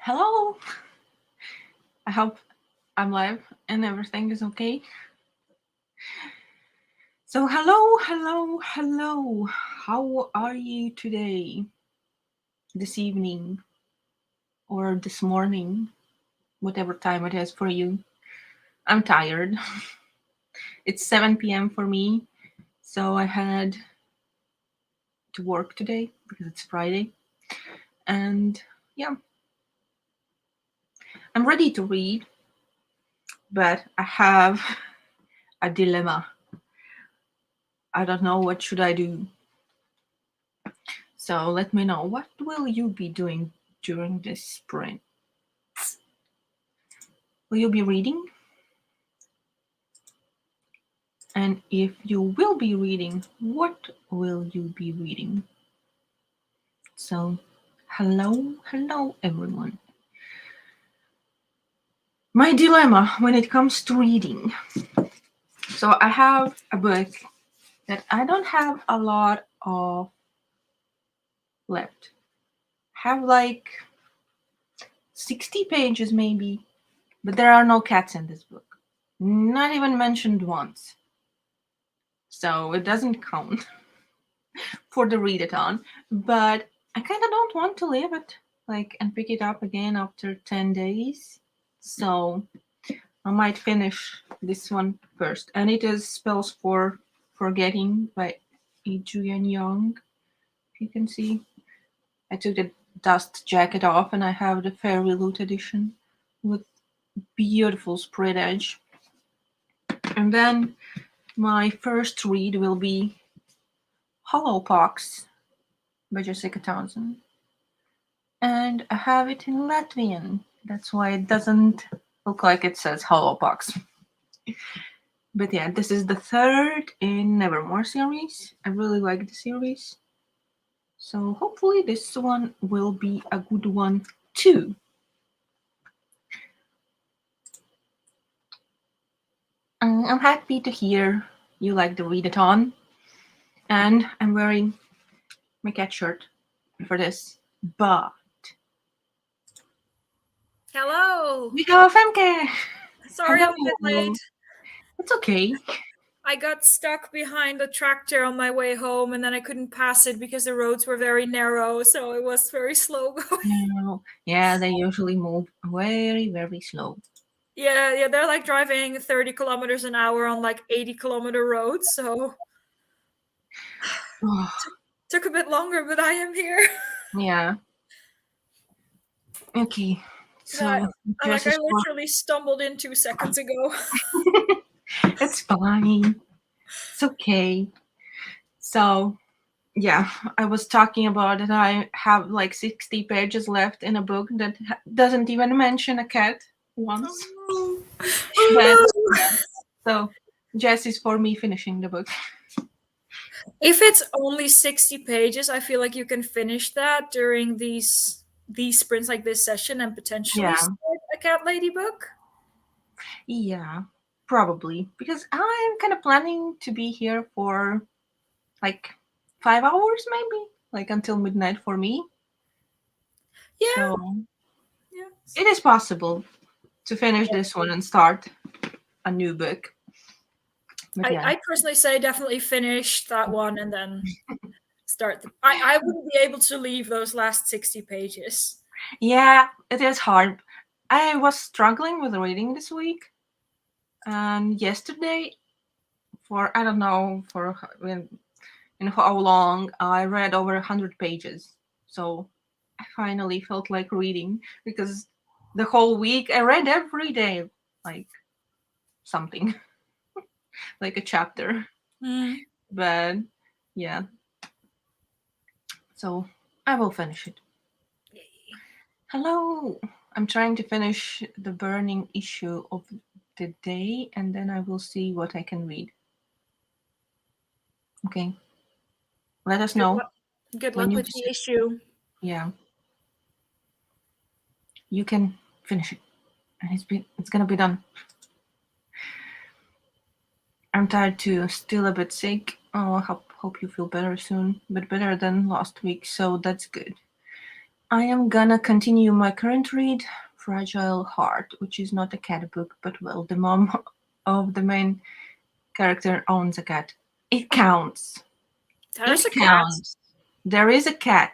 Hello. I hope I'm live and everything is okay. So, hello. How are you today? This evening or this morning, whatever time it is for you. I'm tired. It's 7 p.m. for me, so I had to work today because it's Friday. And yeah, I'm ready to read, but I have a dilemma. I don't know what should I do. So let me know, what will you be doing during this sprint? Will you be reading? And if you will be reading, what will you be reading? So, hello everyone. My dilemma when it comes to reading. So I have a book that I don't have a lot of left. I have like 60 pages maybe, but there are no cats in this book. Not even mentioned once. So it doesn't count for the readathon, but I kind of don't want to leave it and pick it up again after 10 days. So I might finish this one first. And it is Spells for Forgetting by Adrian Young. If you can see, I took the dust jacket off and I have the Fairy Loot edition with beautiful spread edge. And then my first read will be Hollowpox by Jessica Townsend. And I have it in Latvian. That's why it doesn't look like it says Hollowpox. But yeah, this is the third in Nevermore series. I really like the series. So hopefully this one will be a good one too. I'm happy to hear you like the readathon. And I'm wearing my cat shirt for this. But Hello. we have Femke. Sorry I'm a bit Hello. late. It's okay. I got stuck behind a tractor on my way home and then I couldn't pass it because the roads were very narrow, so it was very slow going. Yeah, they usually move very, very slow. Yeah, they're like driving 30 kilometers an hour on like 80-kilometer roads, so took a bit longer, but I am here. Yeah. Okay. I, So like just I literally stumbled in 2 seconds ago. it's fine. It's okay. So yeah, I was talking about that I have like 60 pages left in a book that doesn't even mention a cat once. Oh But no. yeah, so Jess is for me finishing the book. If it's only 60 pages, I feel like you can finish that during these sprints like this session and potentially Yeah, start a cat lady book. yeah, probably because I'm kind of planning to be here for like 5 hours, maybe like until midnight for me. Yeah, So yeah. it is possible to finish this one and start a new book. But yeah, I personally say definitely finish that one and then start I wouldn't be able to leave those last 60 pages. yeah, it is hard. I was struggling with reading this week, and yesterday, for I don't know in how long, I read over 100 pages. So I finally felt like reading because the whole week I read every day, like something, like a chapter. Mm. But yeah, so I will finish it. Hello! I'm trying to finish the burning issue of the day and then I will see what I can read. Okay. Let us Good know luck. Good when luck you with the issue. yeah. You can finish it. And it's gonna be done. I'm tired too, still a bit sick. Oh, I hope you feel better soon. But better than last week, so that's good. I am gonna continue my current read, Fragile Heart, which is not a cat book, but well, the mom of the main character owns a cat. It counts. There's a cat. Counts. There is a cat.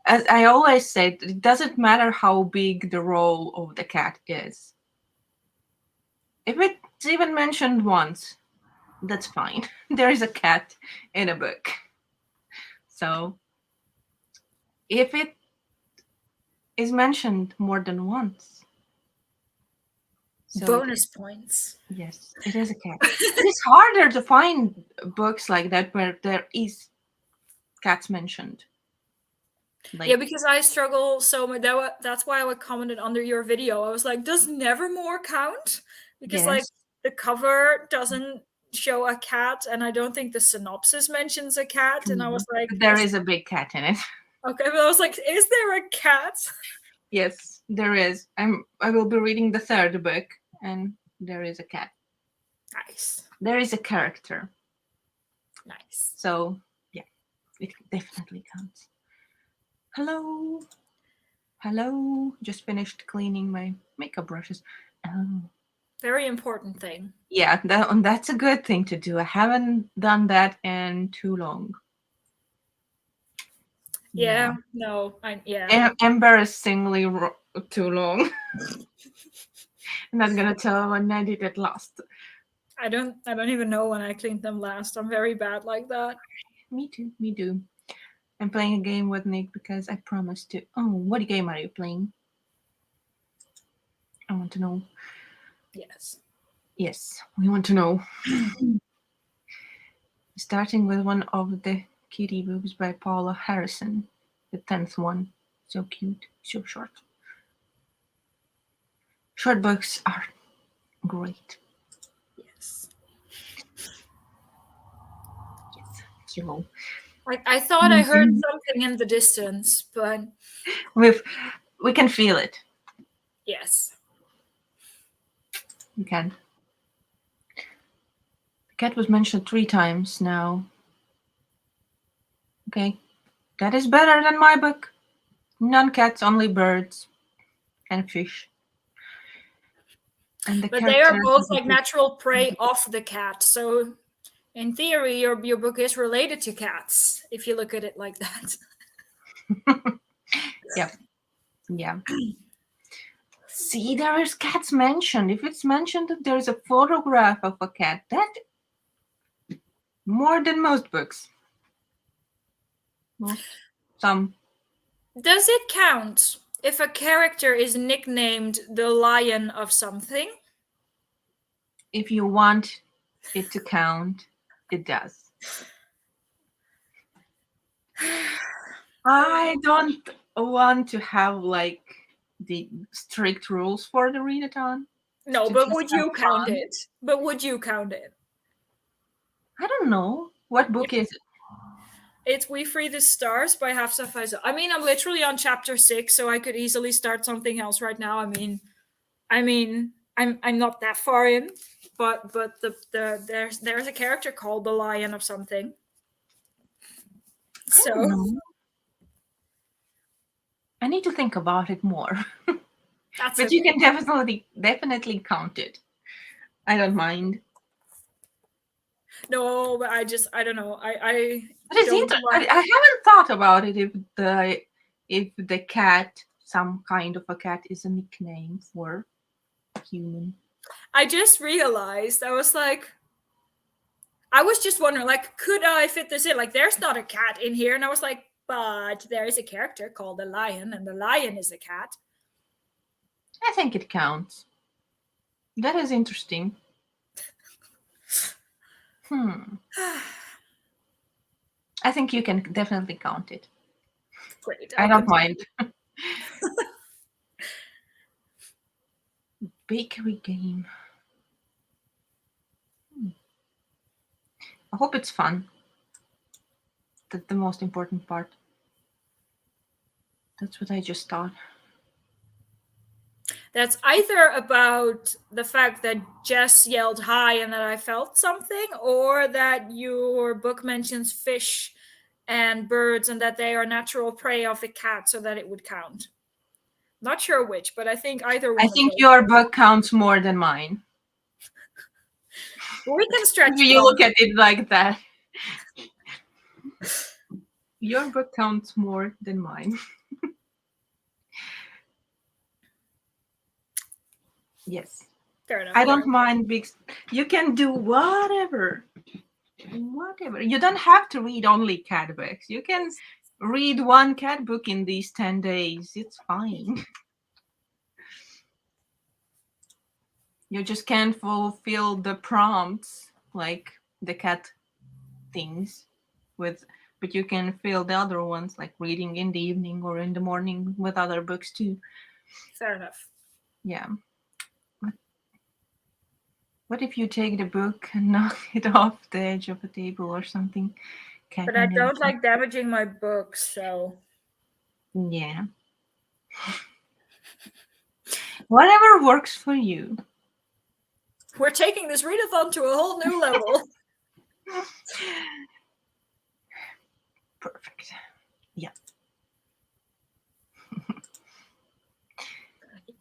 As I always say, it doesn't matter how big the role of the cat is. If it's even mentioned once, that's fine. There is a cat in a book. So if it is mentioned more than once, so Bonus points. yes, it is a cat. It is harder to find books like that where there is cats mentioned. Like, Yeah, because I struggle so much. That's why I commented under your video. I was like, does Nevermore count? Because like yes, the cover doesn't show a cat, and I don't think the synopsis mentions a cat. And I was like, but there is a big cat in it. okay, but I was like, is there a cat? Yes, there is. I will be reading the third book, and there is a cat. Nice. There is a character. Nice. So yeah, it definitely counts. Hello. Hello. Just finished cleaning my makeup brushes. Oh. Very important thing. Yeah, that's a good thing to do. I haven't done that in too long. Yeah. No. Yeah. Embarrassingly too long. I'm not gonna tell when I did it last. I don't even know when I cleaned them last. I'm very bad like that. Me too. Me too. I'm playing a game with Nick because I promised to. Oh, what game are you playing? I want to know. Yes. Yes, we want to know. Starting with one of the kitty books by Paula Harrison, the 10th one. So cute, so short. Short books are great. Yes. Yes, so I thought I heard something in the distance, but we can feel it. yes. We can. The cat was mentioned 3 times now. Okay, that is better than my book. None cats, only birds and fish. And the But they are characters both of the like book. natural prey of the cat. So in theory, your book is related to cats, if you look at it like that. Yeah. Yeah. See, there is cats mentioned. If it's mentioned that there is a photograph of a cat, that more than most books. Some. Does it count if a character is nicknamed the lion of something? If you want it to count, it does. I don't want to have like the strict rules for the readathon. No, To but just would have you count fun. it? But would you count it? I don't know. What book is it? It's We Free the Stars by Hafsa Faisal. I mean, I'm literally on chapter 6, so I could easily start something else right now. I'm not that far in, but there's a character called the Lion of something. I don't So know. I need to think about it more. that's But okay. you can definitely count it. I don't mind. No, but I don't know. But it's don't I haven't thought about it if the cat, some kind of a cat, is a nickname for a human. I just realized I was like, I was just wondering, like, could I fit this in? Like, there's not a cat in here, and I was like, but there is a character called the lion, and the lion is a cat. I think it counts. That is interesting. I think you can definitely count it. Great. I don't mind. Bakery game. I hope it's fun. That's the most important part. That's what I just thought. That's either about the fact that Jess yelled hi and that I felt something, or that your book mentions fish and birds, and that they are natural prey of the cat, so that it would count. Not sure which, but I think either I one of think those. your book counts more than mine. We can stretch If you both. look at it like that. Your book counts more than mine. Yes. Fair enough. I fair don't enough. mind big. You can do whatever. Whatever. You don't have to read only cat books. You can read one cat book in these 10 days. It's fine. You just can't fulfill the prompts like the cat things with, but you can fill the other ones like reading in the evening or in the morning with other books too. Fair enough. Yeah. What if you take the book and knock it off the edge of a table or something? But I don't Caffeination. like damaging my books, so Yeah. Whatever works for you. we're taking this readathon to a whole new level. Perfect. Yeah.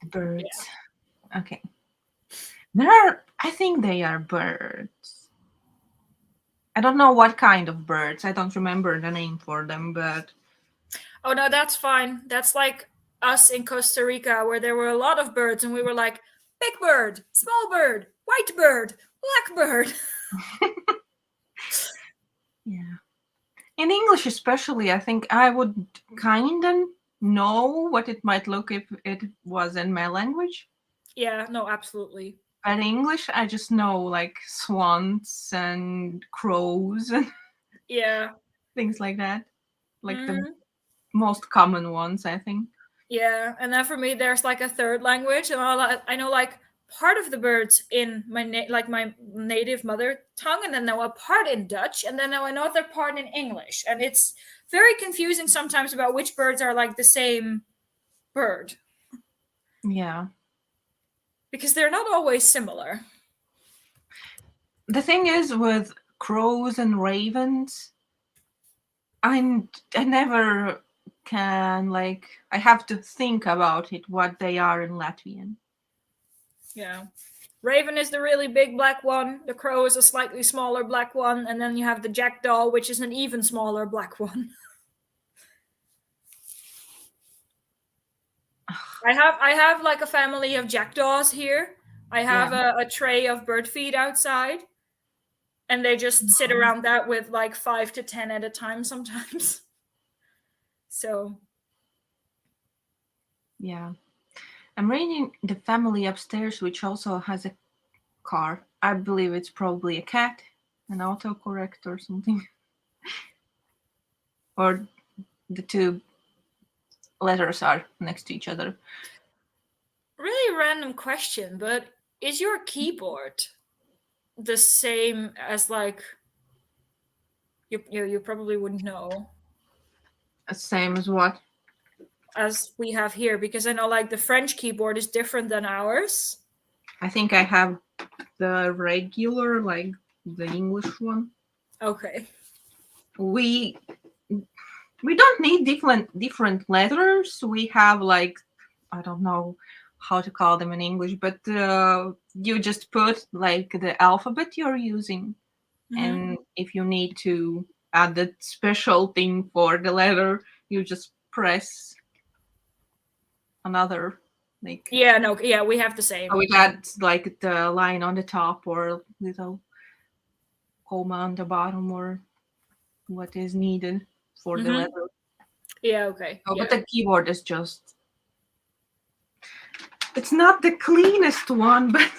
The birds. Yeah. Okay. I think they are birds. I don't know what kind of birds. I don't remember the name for them, but. Oh no, that's fine. That's like us in Costa Rica, where there were a lot of birds, and we were like, big bird, small bird, white bird, black bird. Yeah. In English, especially, I think I would kind of know what it might look if it was in my language. Yeah, no, absolutely. But in English, I just know like swans and crows and Yeah. things like that. Like the Mhm. most common ones, I think. Yeah, and then for me, there's like a third language, and I know like part of the birds in my my native mother tongue, and then I know a part in Dutch, and then I know another part in English, and it's very confusing sometimes about which birds are like the same bird Yeah. because they're not always similar. The thing is with crows and ravens, I never can like I have to think about it what they are in Latvian. Yeah. Raven is the really big black one, the crow is a slightly smaller black one, and then you have the jackdaw, which is an even smaller black one. I have like a family of jackdaws here. I have a tray of bird feed outside, and they just sit around that with like 5 to 10 at a time sometimes. So Yeah. I'm reading The Family Upstairs, which also has a car. I believe it's probably a cat, an autocorrect or something. Or the two letters are next to each other. really random question, but is your keyboard the same as like you probably wouldn't know Same as what? as we have here, because I know like the French keyboard is different than ours. I think I have the regular, like the English one. Okay. We don't need different letters. We have like I don't know how to call them in English, but you just put like the alphabet you're using, and if you need to add the special thing for the letter, you just press another like. Yeah, no, yeah, we have the same. So we got like the line on the top or little comma on the bottom or what is needed for the letter. Yeah, okay. Oh, Yeah. but the keyboard is just. It's not the cleanest one, but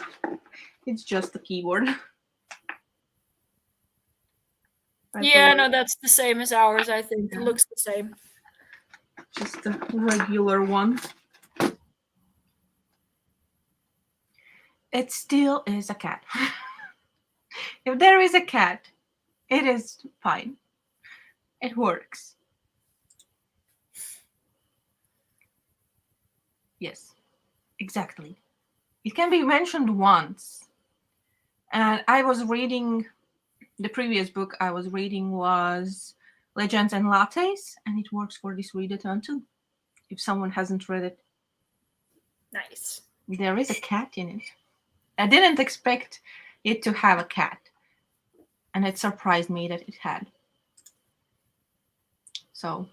it's just the keyboard. Yeah, no, that's the same as ours, I think. It looks the same. Just the regular one. It still is a cat. If there is a cat, it is fine. It works. Yes, exactly. It can be mentioned once. And I was reading, the previous book I was reading was Legends and Lattes, and it works for this readathon too. If someone hasn't read it, Nice. there is a cat in it. I didn't expect it to have a cat, and it surprised me that it had. So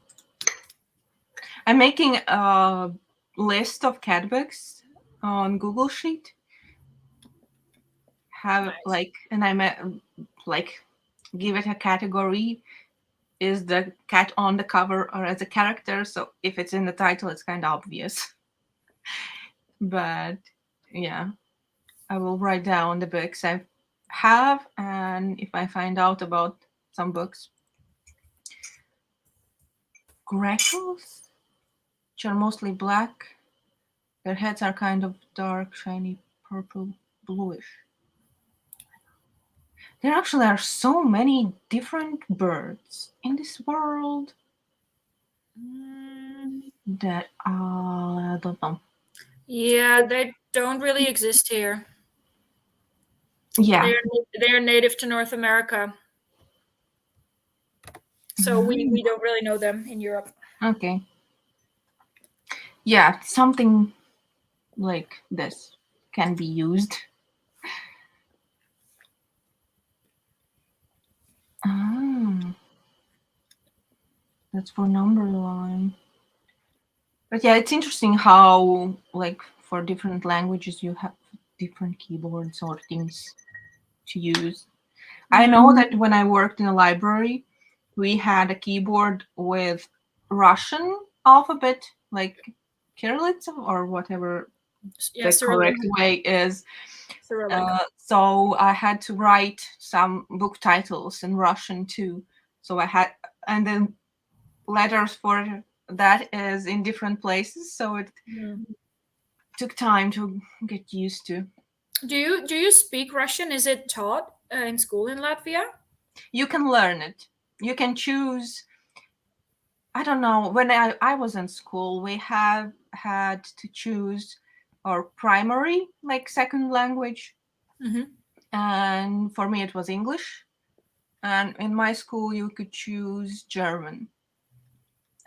I'm making a list of cat books on Google Sheet. Have Nice. like, and I'm like, give it a category. Is the cat on the cover or as a character? So if it's in the title, it's kind of obvious. But yeah, I will write down the books I have, and if I find out about some books, Greckles, which are mostly black. Their heads are kind of dark, shiny, purple, bluish. There actually are so many different birds in this world that I don't know. Yeah, they don't really exist here. Yeah. They're native to North America, so we don't really know them in Europe. Okay. Yeah, something like this can be used. Ah, that's for number line. But yeah, it's interesting how, like, for different languages, you have different keyboards or things to use. I know that when I worked in a library, we had a keyboard with Russian alphabet, like Kirillitsa or whatever Yeah, the Cyrillic. correct way is. Cyrillic. So I had to write some book titles in Russian too. So I had, and then letters for that is in different places. So it took time to get used to. Do you speak Russian? Is it taught in school in Latvia? You can learn it. You can choose. I don't know. When I was in school, we have had to choose our primary, like second language. And for me, it was English. And in my school, you could choose German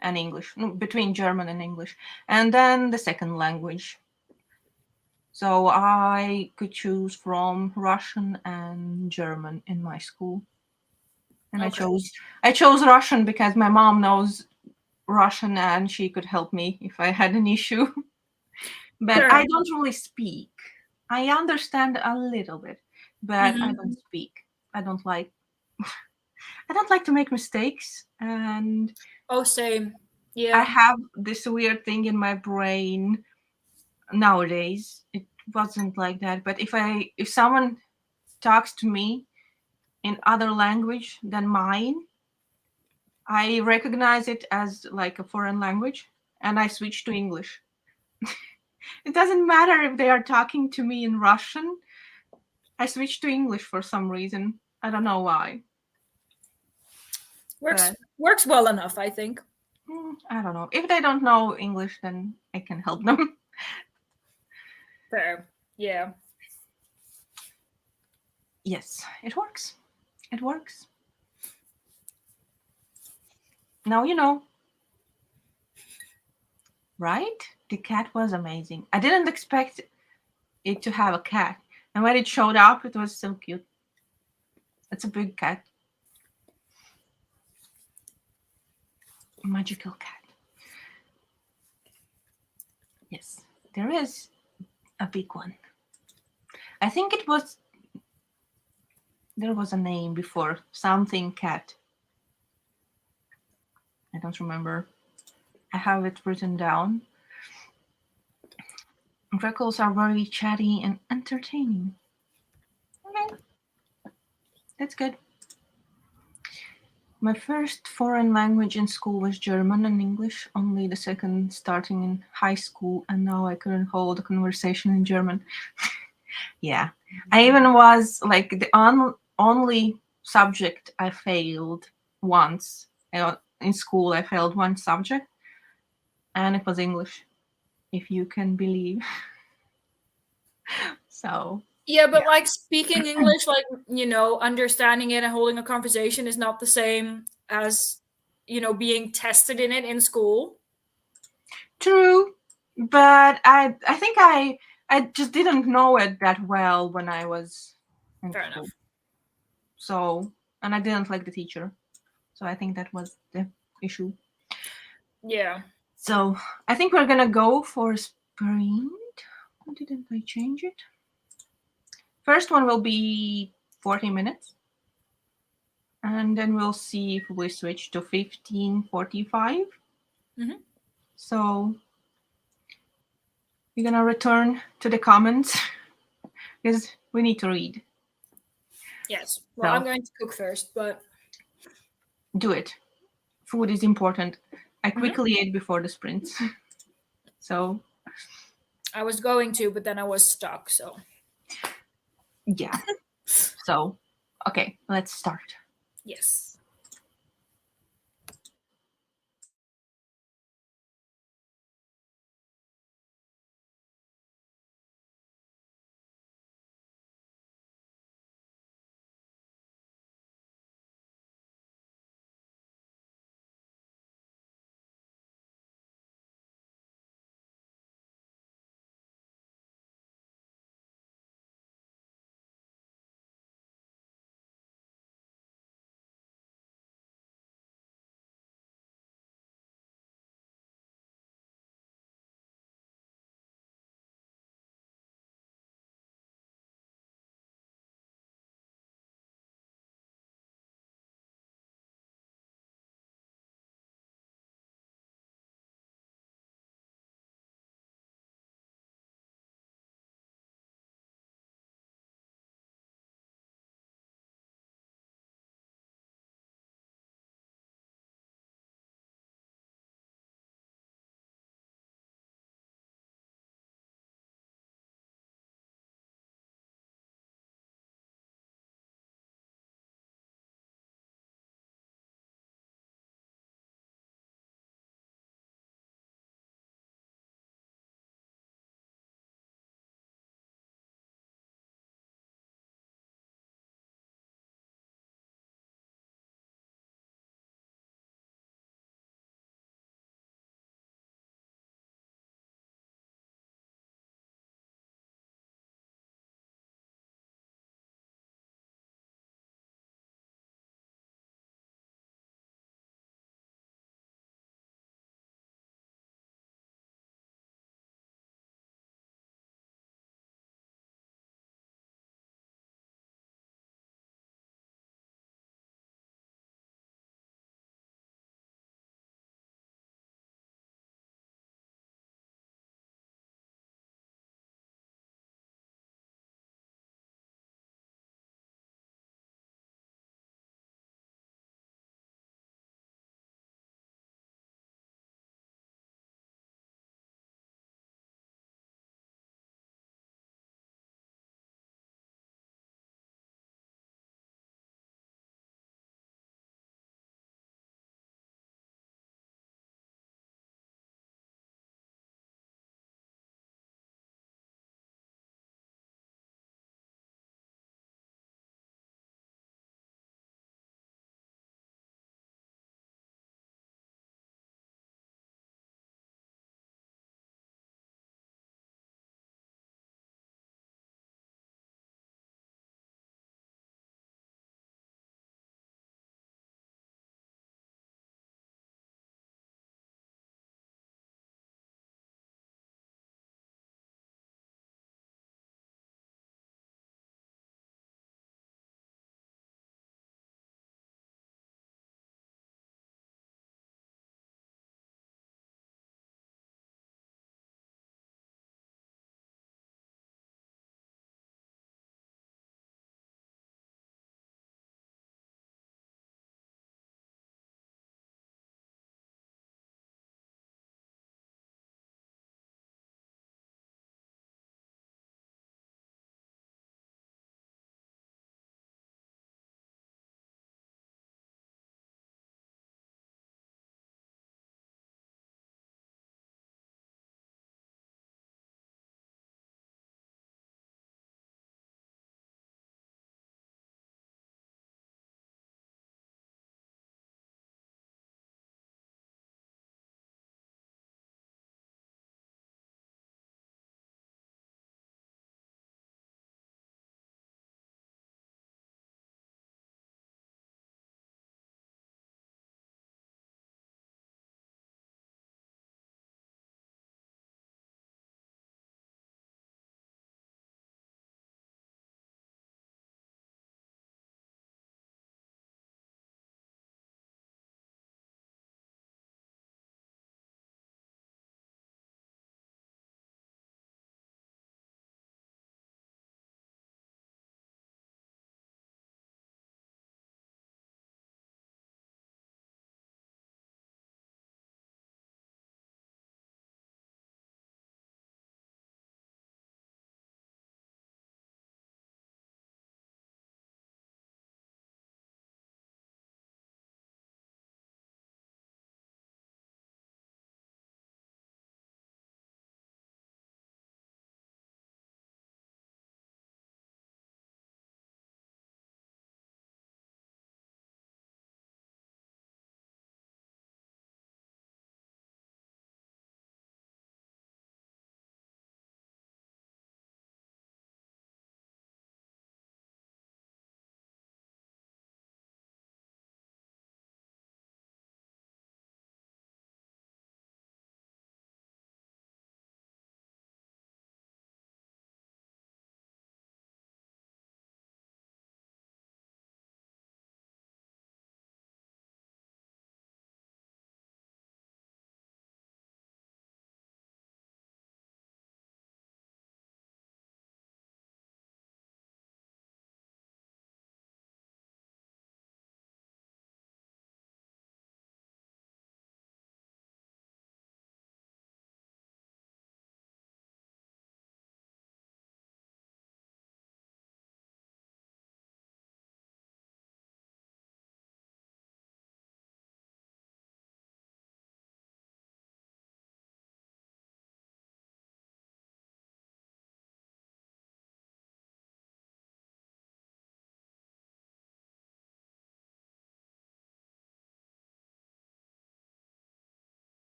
and English, between German and English, and then the second language. So I could choose from Russian and German in my school. And Okay. I chose Russian because my mom knows Russian and she could help me if I had an issue. But Fair I enough. don't really speak. I understand a little bit, but I don't speak. I don't like to make mistakes, and Oh, same. I Yeah. have this weird thing in my brain nowadays. It wasn't like that, but if someone talks to me in other language than mine, I recognize it as like a foreign language and I switch to English. It doesn't matter if they are talking to me in Russian. I switch to English for some reason. I don't know why. Works But works well enough, I think. I don't know. If they don't know English, then I can help them. Fair. Yeah. Yes, it works. It works. Now you know. Right? The cat was amazing. I didn't expect it to have a cat. And when it showed up, it was so cute. It's a big cat. Magical cat. Yes, there is a big one. I think there was a name before. Something cat. I don't remember. I have it written down. Greckles are very chatty and entertaining. Okay, that's good. My first foreign language in school was German and English, only the second starting in high school, and now I couldn't hold a conversation in German. Yeah. I even was like the only subject I failed once. In school, I failed one subject, and it was English, if you can believe. So, Yeah, but yeah. like speaking English, like understanding it and holding a conversation is not the same as being tested in it in school. True, but I think I just didn't know it that well when I was in Fair school. enough. So, and I didn't like the teacher. So I think that was the issue. Yeah. So I think we're gonna go for sprint. Why didn't I change it? First one will be 40 minutes. And then we'll see if we switch to 15:45. Mhm. So we're gonna return to the comments because we need to read. Yes. Well, So I'm going to cook first, but do it. Food is important. I quickly ate before the sprints. So I was going to, but then I was stuck. So yeah. So okay, let's start. yes.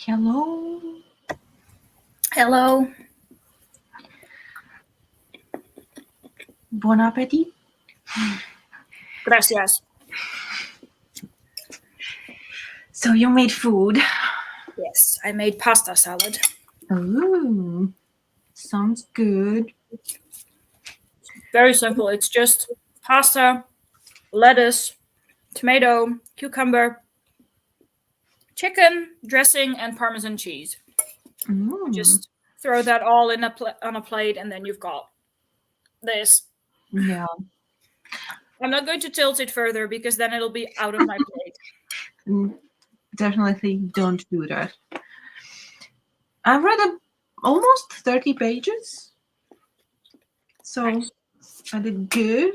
Hello. Hello. Bon appetit. Gracias. So you made food. Yes, I made pasta salad. Ooh, sounds good. Very simple. It's just pasta, lettuce, tomato, cucumber, chicken, dressing, and Parmesan cheese. Just throw that all in on a plate, and then you've got this. Yeah. I'm not going to tilt it further because then it'll be out of my plate. Definitely don't do that. I've read almost 30 pages. So Nice. I did good.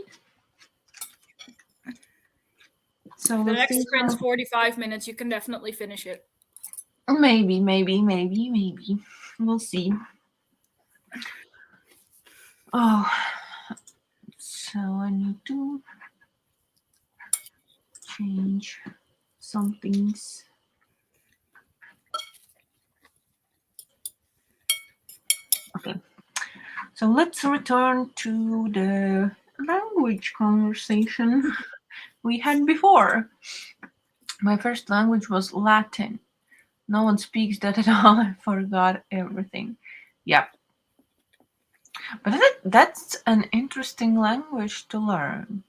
So The we'll next see sprint's how. 45 minutes. You can definitely finish it. Maybe. We'll see. Oh, so I need to change some things. Okay. So let's return to the language conversation we had before. My first language was Latin. No one speaks that at all. I forgot everything. Yeah. But that's an interesting language to learn.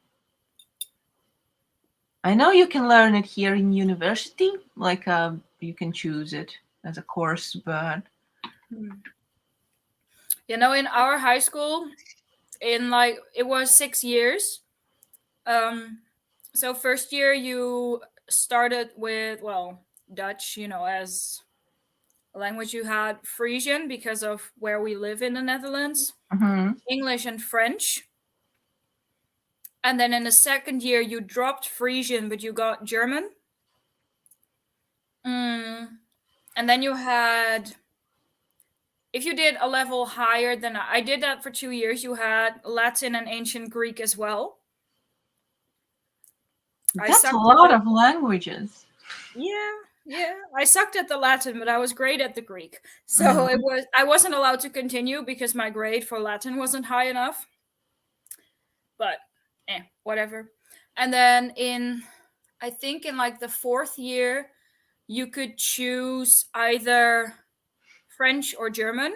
I know you can learn it here in university, like you can choose it as a course, but You know, in our high school, in like it was 6 years. So first year you started with Dutch, as a language. You had Frisian because of where we live in the Netherlands, English and French. And then in the second year you dropped Frisian, but you got German. And then you had, if you did a level higher than I did that for 2 years, you had Latin and ancient Greek as well. that's a lot of languages. Yeah. I sucked at the Latin, but I was great at the Greek. So I wasn't allowed to continue because my grade for Latin wasn't high enough. But whatever. And then I think in like the fourth year, you could choose either French or German.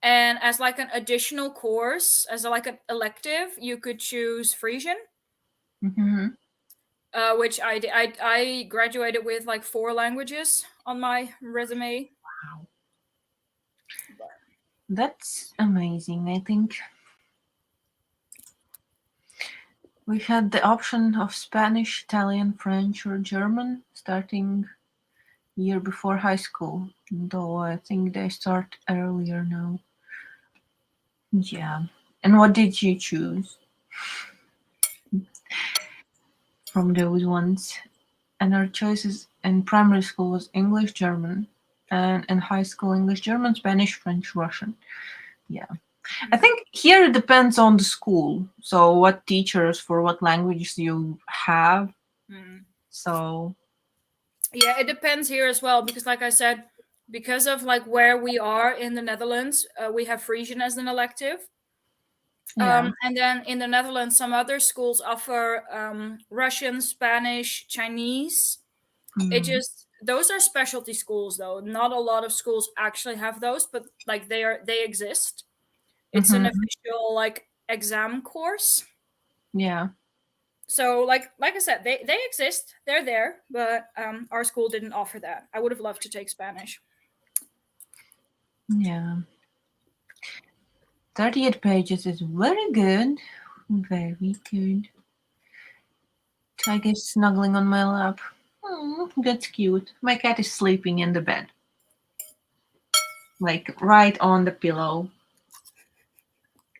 And as like an additional course, as like an elective, you could choose Frisian. Which I graduated with like 4 languages on my resume. Wow. That's amazing. I think we had the option of Spanish, Italian, French, or German starting year before high school, though I think they start earlier now. Yeah. And what did you choose from those ones? And our choices in primary school was English, German, and in high school English, German, Spanish, French, Russian. Yeah. I think here it depends on the school. So what teachers for what languages you have. So yeah, it depends here as well because like I said, because of like where we are in the Netherlands, we have Frisian as an elective. yeah. And then in the Netherlands, some other schools offer Russian, Spanish, Chinese. Those are specialty schools though. Not a lot of schools actually have those, but like they exist. It's an official like exam course. Yeah. So like I said, they exist. They're there, but our school didn't offer that. I would have loved to take Spanish. Yeah. 38 pages is very good. Very good. Tiger snuggling on my lap. That's cute. My cat is sleeping in the bed. Like right on the pillow.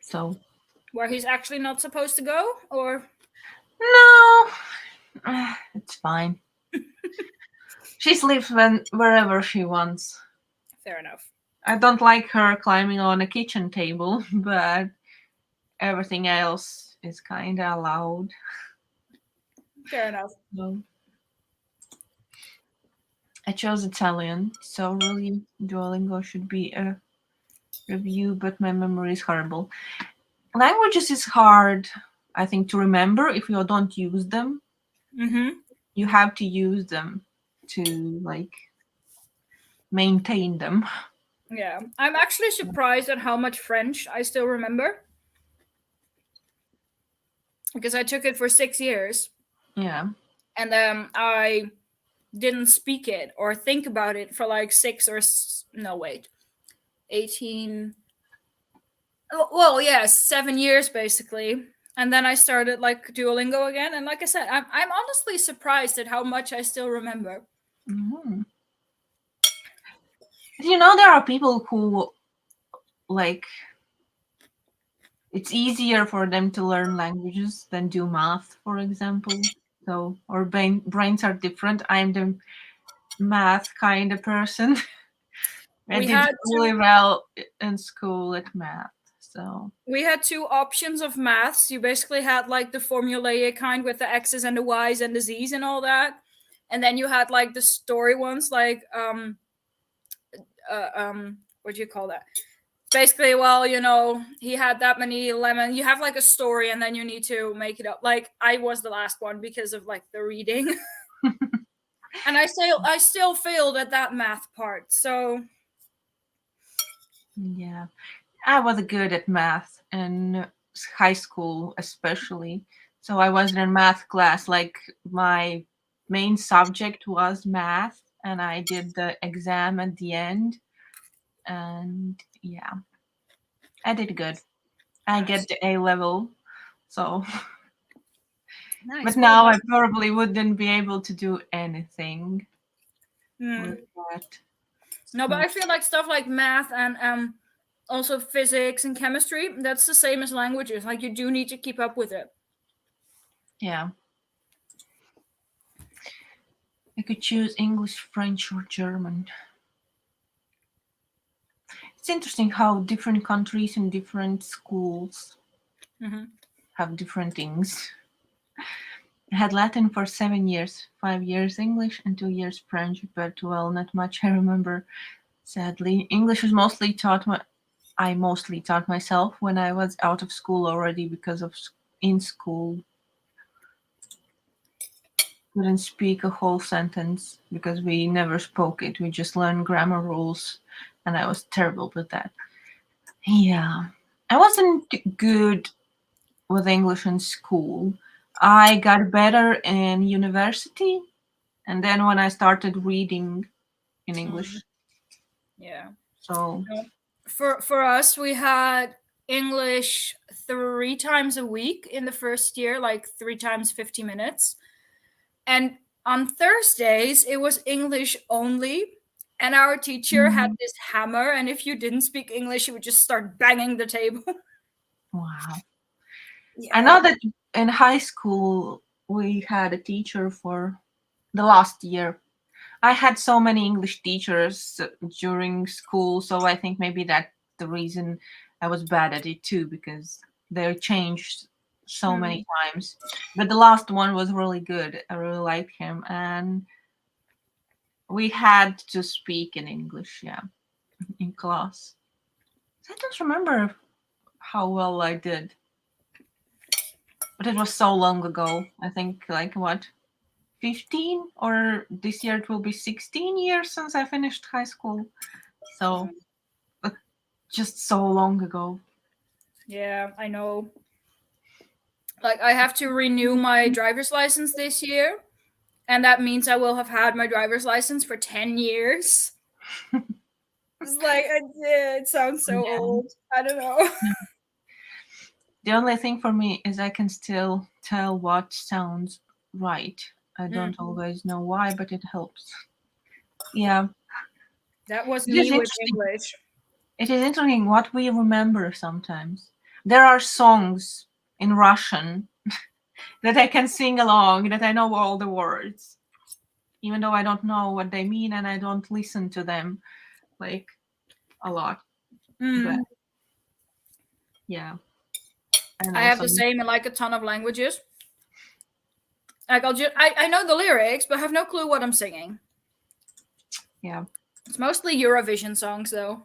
So Where he's actually not supposed to go, or no. It's fine. She sleeps wherever she wants. fair enough. I don't like her climbing on a kitchen table, but everything else is kind of allowed. Fair enough. So. I chose Italian, so really Duolingo should be a review, but my memory is horrible. Languages is hard, I think, to remember if you don't use them. Mm-hmm. You have to use them to like maintain them. Yeah, I'm actually surprised at how much French I still remember because I took it for 6 years, Yeah. and I didn't speak it or think about it for like no, wait, 18. Well, yes, 7 years basically. And then I started like Duolingo again, and like I said, I'm honestly surprised at how much I still remember. Mhm. You know, there are people who like it's easier for them to learn languages than do math, for example. So our brains are different. I'm the math kind of person. I We did had really well in school at math. So we had two options of maths. You basically had like the formulaic kind with the x's and the y's and the z's and all that, and then you had like the story ones, like what do you call that? Basically, well, he had that many lemon. You have like a story, and then you need to make it up. Like I was the last one because of like the reading, and I still failed at that math part. So yeah, I was good at math in high school, especially. So I was in math class. Like my main subject was math, and I did the exam at the end. And yeah, I did good. I nice, get the A level. So, but nice. Well now done. I probably wouldn't be able to do anything with Hmm. that. No, but So, I feel like stuff like math and also physics and chemistry. That's the same as languages. Like you do need to keep up with it. yeah, I could choose English, French, or German. It's interesting how different countries and different schools Hmm. have different things. I had Latin for 7 years, 5 years English and 2 years French, but well, not much I remember. Sadly, English was mostly taught I mostly taught myself when I was out of school already because of in school couldn't speak a whole sentence because we never spoke it. We just learned grammar rules, and I was terrible with that. Yeah, I wasn't good with English in school. I got better in university, and then when I started reading in Mm, English. yeah. So, No. For us, we had English 3 times a week in the first year, like 3 times 50 minutes. And on Thursdays, it was English only. And our teacher had mm, this hammer, and if you didn't speak English, he would just start banging the table. wow. I Yeah. know that in high school we had a teacher for the last year. I had so many English teachers during school, so I think maybe that's the reason I was bad at it too, because they changed so Mm. many times. But the last one was really good. I really liked him, and we had to speak in English, yeah, in class. I don't remember how well I did, but it was so long ago. I think like what 15, or this year it will be 16 years since I finished high school. So just so long ago. Yeah, I know. Like, I have to renew my driver's license this year, and that means I will have had my driver's license for 10 years. It's like, it sounds so Yeah. old. I don't know. The only thing for me is I can still tell what sounds right. I don't Mm. always know why, but it helps. Yeah. That was It is me with interesting. English. It is interesting what we remember sometimes. There are songs in Russian that I can sing along, that I know all the words, even though I don't know what they mean and I don't listen to them like a lot. But Mm. yeah. And I have also, the same in like a ton of languages. Like, I know the lyrics, but have no clue what I'm singing. Yeah. It's mostly Eurovision songs, though.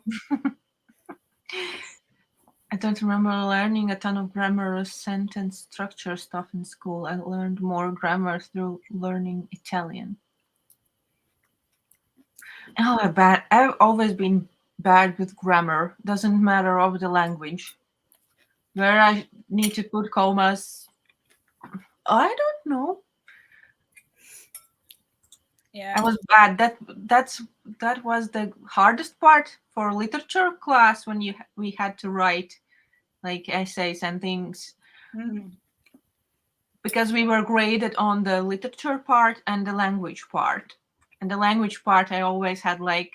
I don't remember learning a ton of grammar or sentence structure stuff in school. I learned more grammar through learning Italian. Oh, I've always been bad with grammar. Doesn't matter of the language. Where I need to put commas, I don't know. Yeah. I was bad. That was the hardest part for literature class when we had to write like essays and things, Mhm. because we were graded on the literature part and the language part. And the language part, I always had like,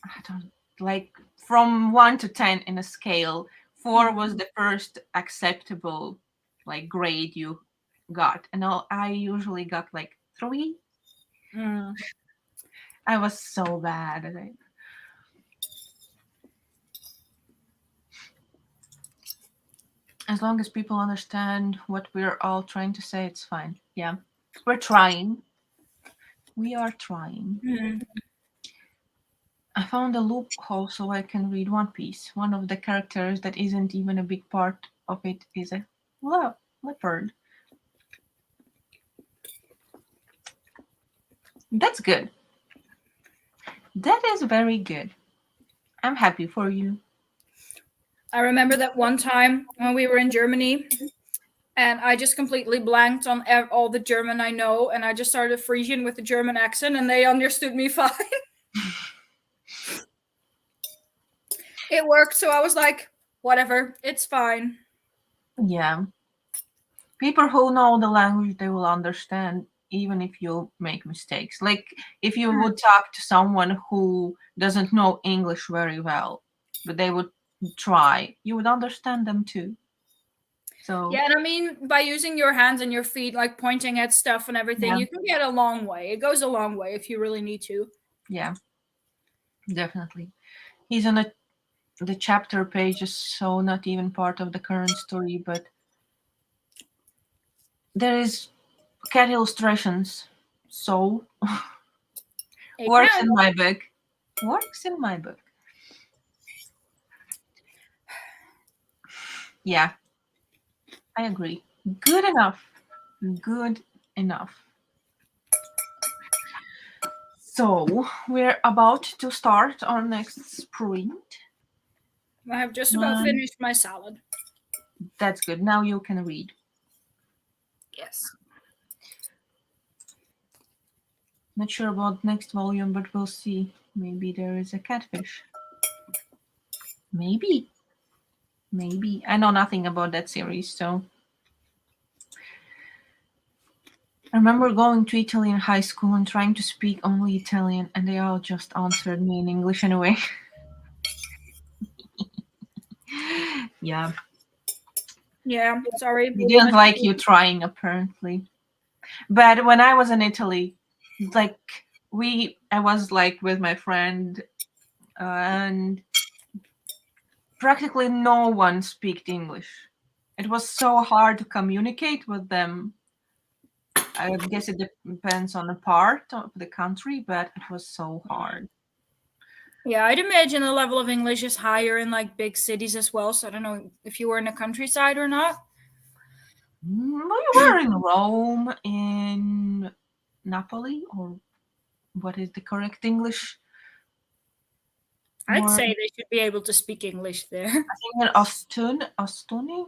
I don't, like from 1 to 10 in a scale. 4 was the first acceptable like grade you got, and I usually got like 3. Mm. I was so bad at it. As long as people understand what we're all trying to say, it's fine. Yeah, we're trying. We are trying. Mm. I found a loophole so I can read One Piece. One of the characters that isn't even a big part of it is a leopard. That's good. That is very good. I'm happy for you. I remember that one time when we were in Germany, and I just completely blanked on all the German I know, and I just started Frisian with the German accent, and they understood me fine. It worked, so I was like, whatever, it's fine. Yeah. People who know the language, they will understand even if you make mistakes. Like if you would talk to someone who doesn't know English very well, but they would try, you would understand them too. So Yeah, and I mean, by using your hands and your feet, like pointing at stuff and everything, yeah, you can get a long way. It goes a long way if you really need to. yeah, definitely. He's on the chapter pages, so not even part of the current story, but there is cat illustrations. So It works can. in my book. Works in my book. Yeah, I agree. Good enough. Good enough. So we're about to start our next sprint. I have just about finished my salad. That's good. Now you can read. Yes. Not sure about next volume, but we'll see. Maybe there is a catfish. Maybe. Maybe. I know nothing about that series, so. I remember going to Italy in high school and trying to speak only Italian, and they all just answered me in English anyway. Yeah. Yeah, sorry. They didn't like you trying, apparently. But when I was in Italy, like, I was like with my friend, and practically no one speak English. It was so hard to communicate with them. I guess it depends on the part of the country, but it was so hard. Yeah, I'd imagine the level of English is higher in like big cities as well. So I don't know if you were in the countryside or not. We were in Rome, in Napoli, or what is the correct English I'd word? say they should be able to speak English there. I think in Ostuni.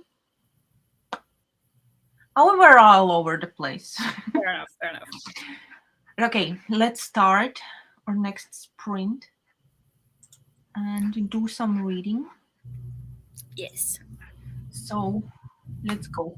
Oh, we were all over the place. Fair enough. Fair enough. Okay, let's start our next sprint and do some reading. Yes. So let's go.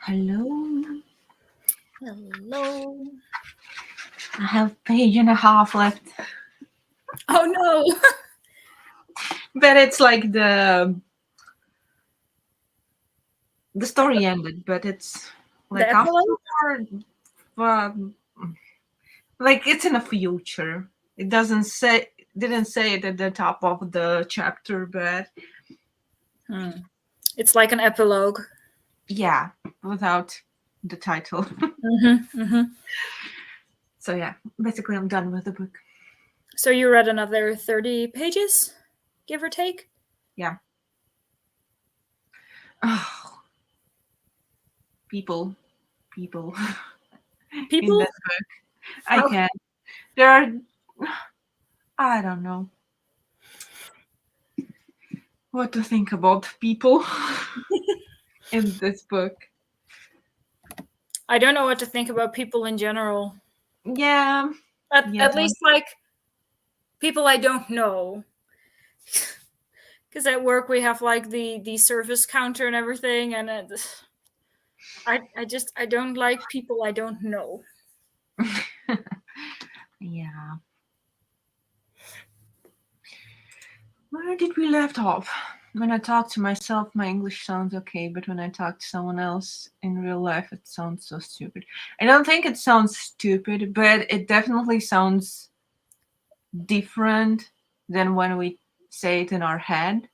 Hello. Hello. I have page and a half left. Oh no. But it's like the story ended, but it's The like epilogue? after, um, like it's in the future. It didn't say it at the top of the chapter, but It's like an epilogue. yeah, without the title. Mm-hmm. So yeah, basically I'm done with the book. So you read another 30 pages, give or take? Yeah. Oh, people in People? that book. I Oh, can't. There are, I don't know what to think about people in this book. I don't know what to think about people in general. Yeah, yeah, At least like people I don't know. Because at work we have like the service counter and everything, and I don't like people I don't know. yeah. Where did we left off? When I talk to myself, my English sounds okay, but when I talk to someone else in real life, it sounds so stupid. I don't think it sounds stupid, but it definitely sounds different than when we say it in our head,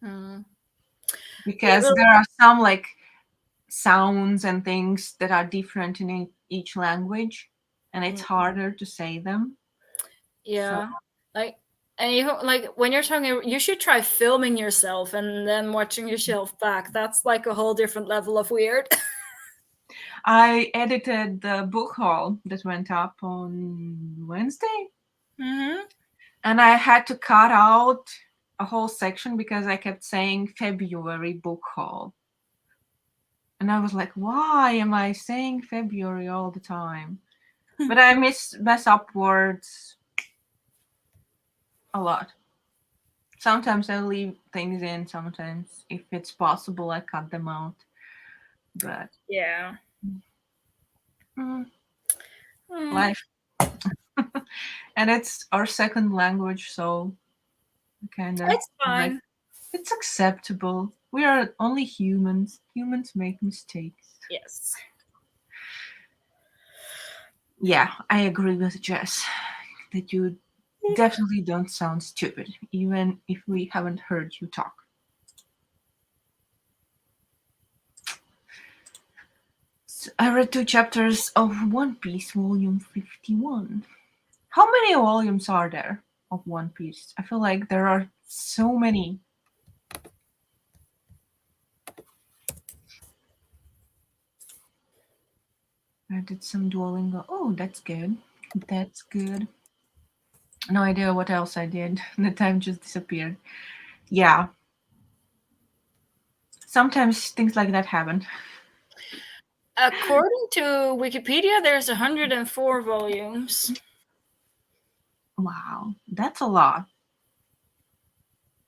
Hmm. because Well, there are some like sounds and things that are different in each language, and it's harder to say them. So yeah, like and you like when you're talking, you should try filming yourself and then watching yourself back. That's like a whole different level of weird. I edited the book haul that went up on Wednesday, Mm-hmm. and I had to cut out a whole section because I kept saying February book haul. And I was like, why am I saying February all the time? But I mess up words a lot. Sometimes I leave things in, sometimes if it's possible I cut them out. But Yeah. mm, Mm, life. And it's our second language, so kind of it's like fine. it's acceptable. We are only humans. Humans make mistakes. Yes. Yeah, I agree with Jess that you definitely don't sound stupid, even if we haven't heard you talk. So I read 2 chapters of One Piece, volume 51. How many volumes are there of One Piece? I feel like there are so many. I did some Duolingo. Oh, that's good. That's good. No idea what else I did. The time just disappeared. Yeah. Sometimes things like that happen. According to Wikipedia, there's 104 volumes. Wow, that's a lot.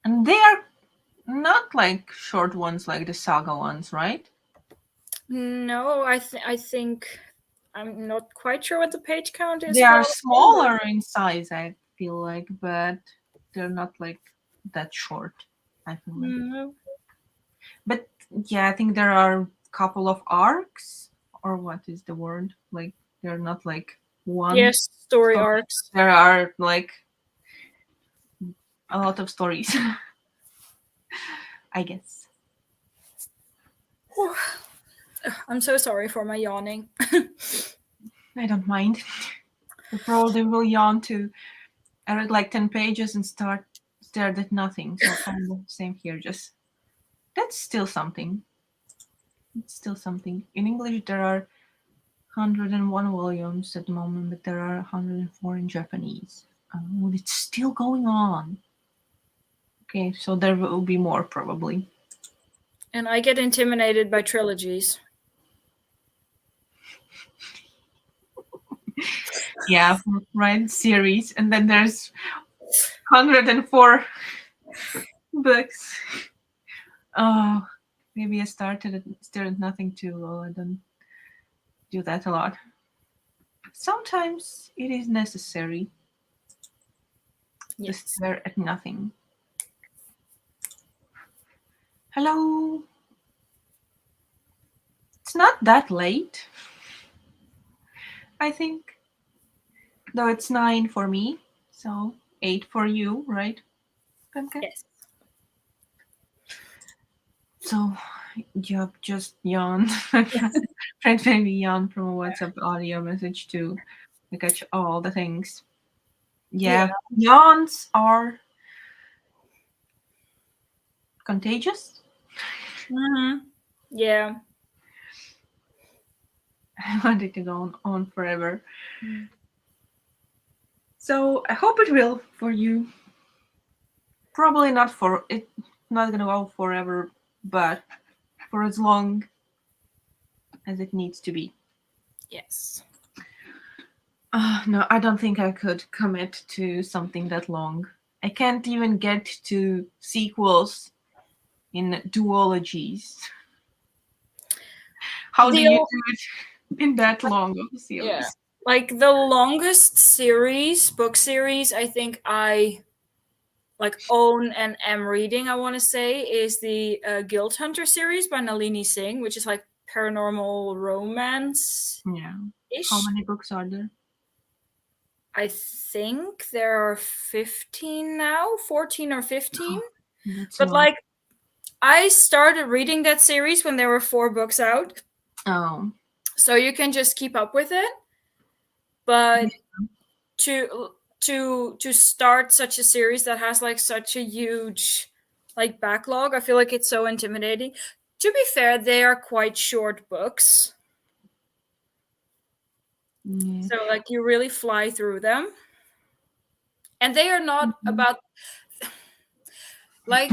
And they are not like short ones like the saga ones, right? No, I think I'm not quite sure what the page count is They for are all of them, but smaller in size, I feel like, but they're not like that short, I feel like. no. But yeah, I think there are a couple of arcs, or what is the word? Like, they're not like one Yes, story story. arcs. There are like a lot of stories, I guess. I'm so sorry for my yawning. I don't mind. You probably will yawn too. I read like 10 pages and stared at nothing. So kind of same here. Just that's still something. It's still something. In English, there are 101 volumes at the moment, but there are 104 in Japanese. Oh, it's still going on. Okay, so there will be more probably. And I get intimidated by trilogies. Yeah, right. Series, and then there's 104 books. Oh. Maybe I started nothing too low. I don't do that a lot. Sometimes it is necessary to Yes. stare at nothing. Hello. It's not that late, I think. Though it's 9 for me, so 8 for you, right, Pemke? Yes. So you just yawned. Friend made me yawn from a WhatsApp audio message to catch all the things. Yeah. Yeah, yawns are contagious. Mm-hmm. Yeah. I want it to go on forever. So I hope it will for you. Probably not for it. Not gonna go forever, but for as long as it needs to be. Yes. No, I don't think I could commit to something that long. I can't even get to sequels in duologies. How do The you o- do it in that long of a yeah. series? Like the longest book series I think I like own and am reading, I want to say, is the Guild Hunter series by Nalini Singh, which is like paranormal romance Yeah. How ish. many books are there? I think there are 15 now, 14 or 15. Oh, that's a But lot. like I started reading that series when there were 4 books out. Oh. So you can just keep up with it. Yeah. But to start such a series that has like such a huge like backlog, I feel like it's so intimidating. To be fair, they are quite short books. Yeah. So like you really fly through them. And they are not Mhm. about like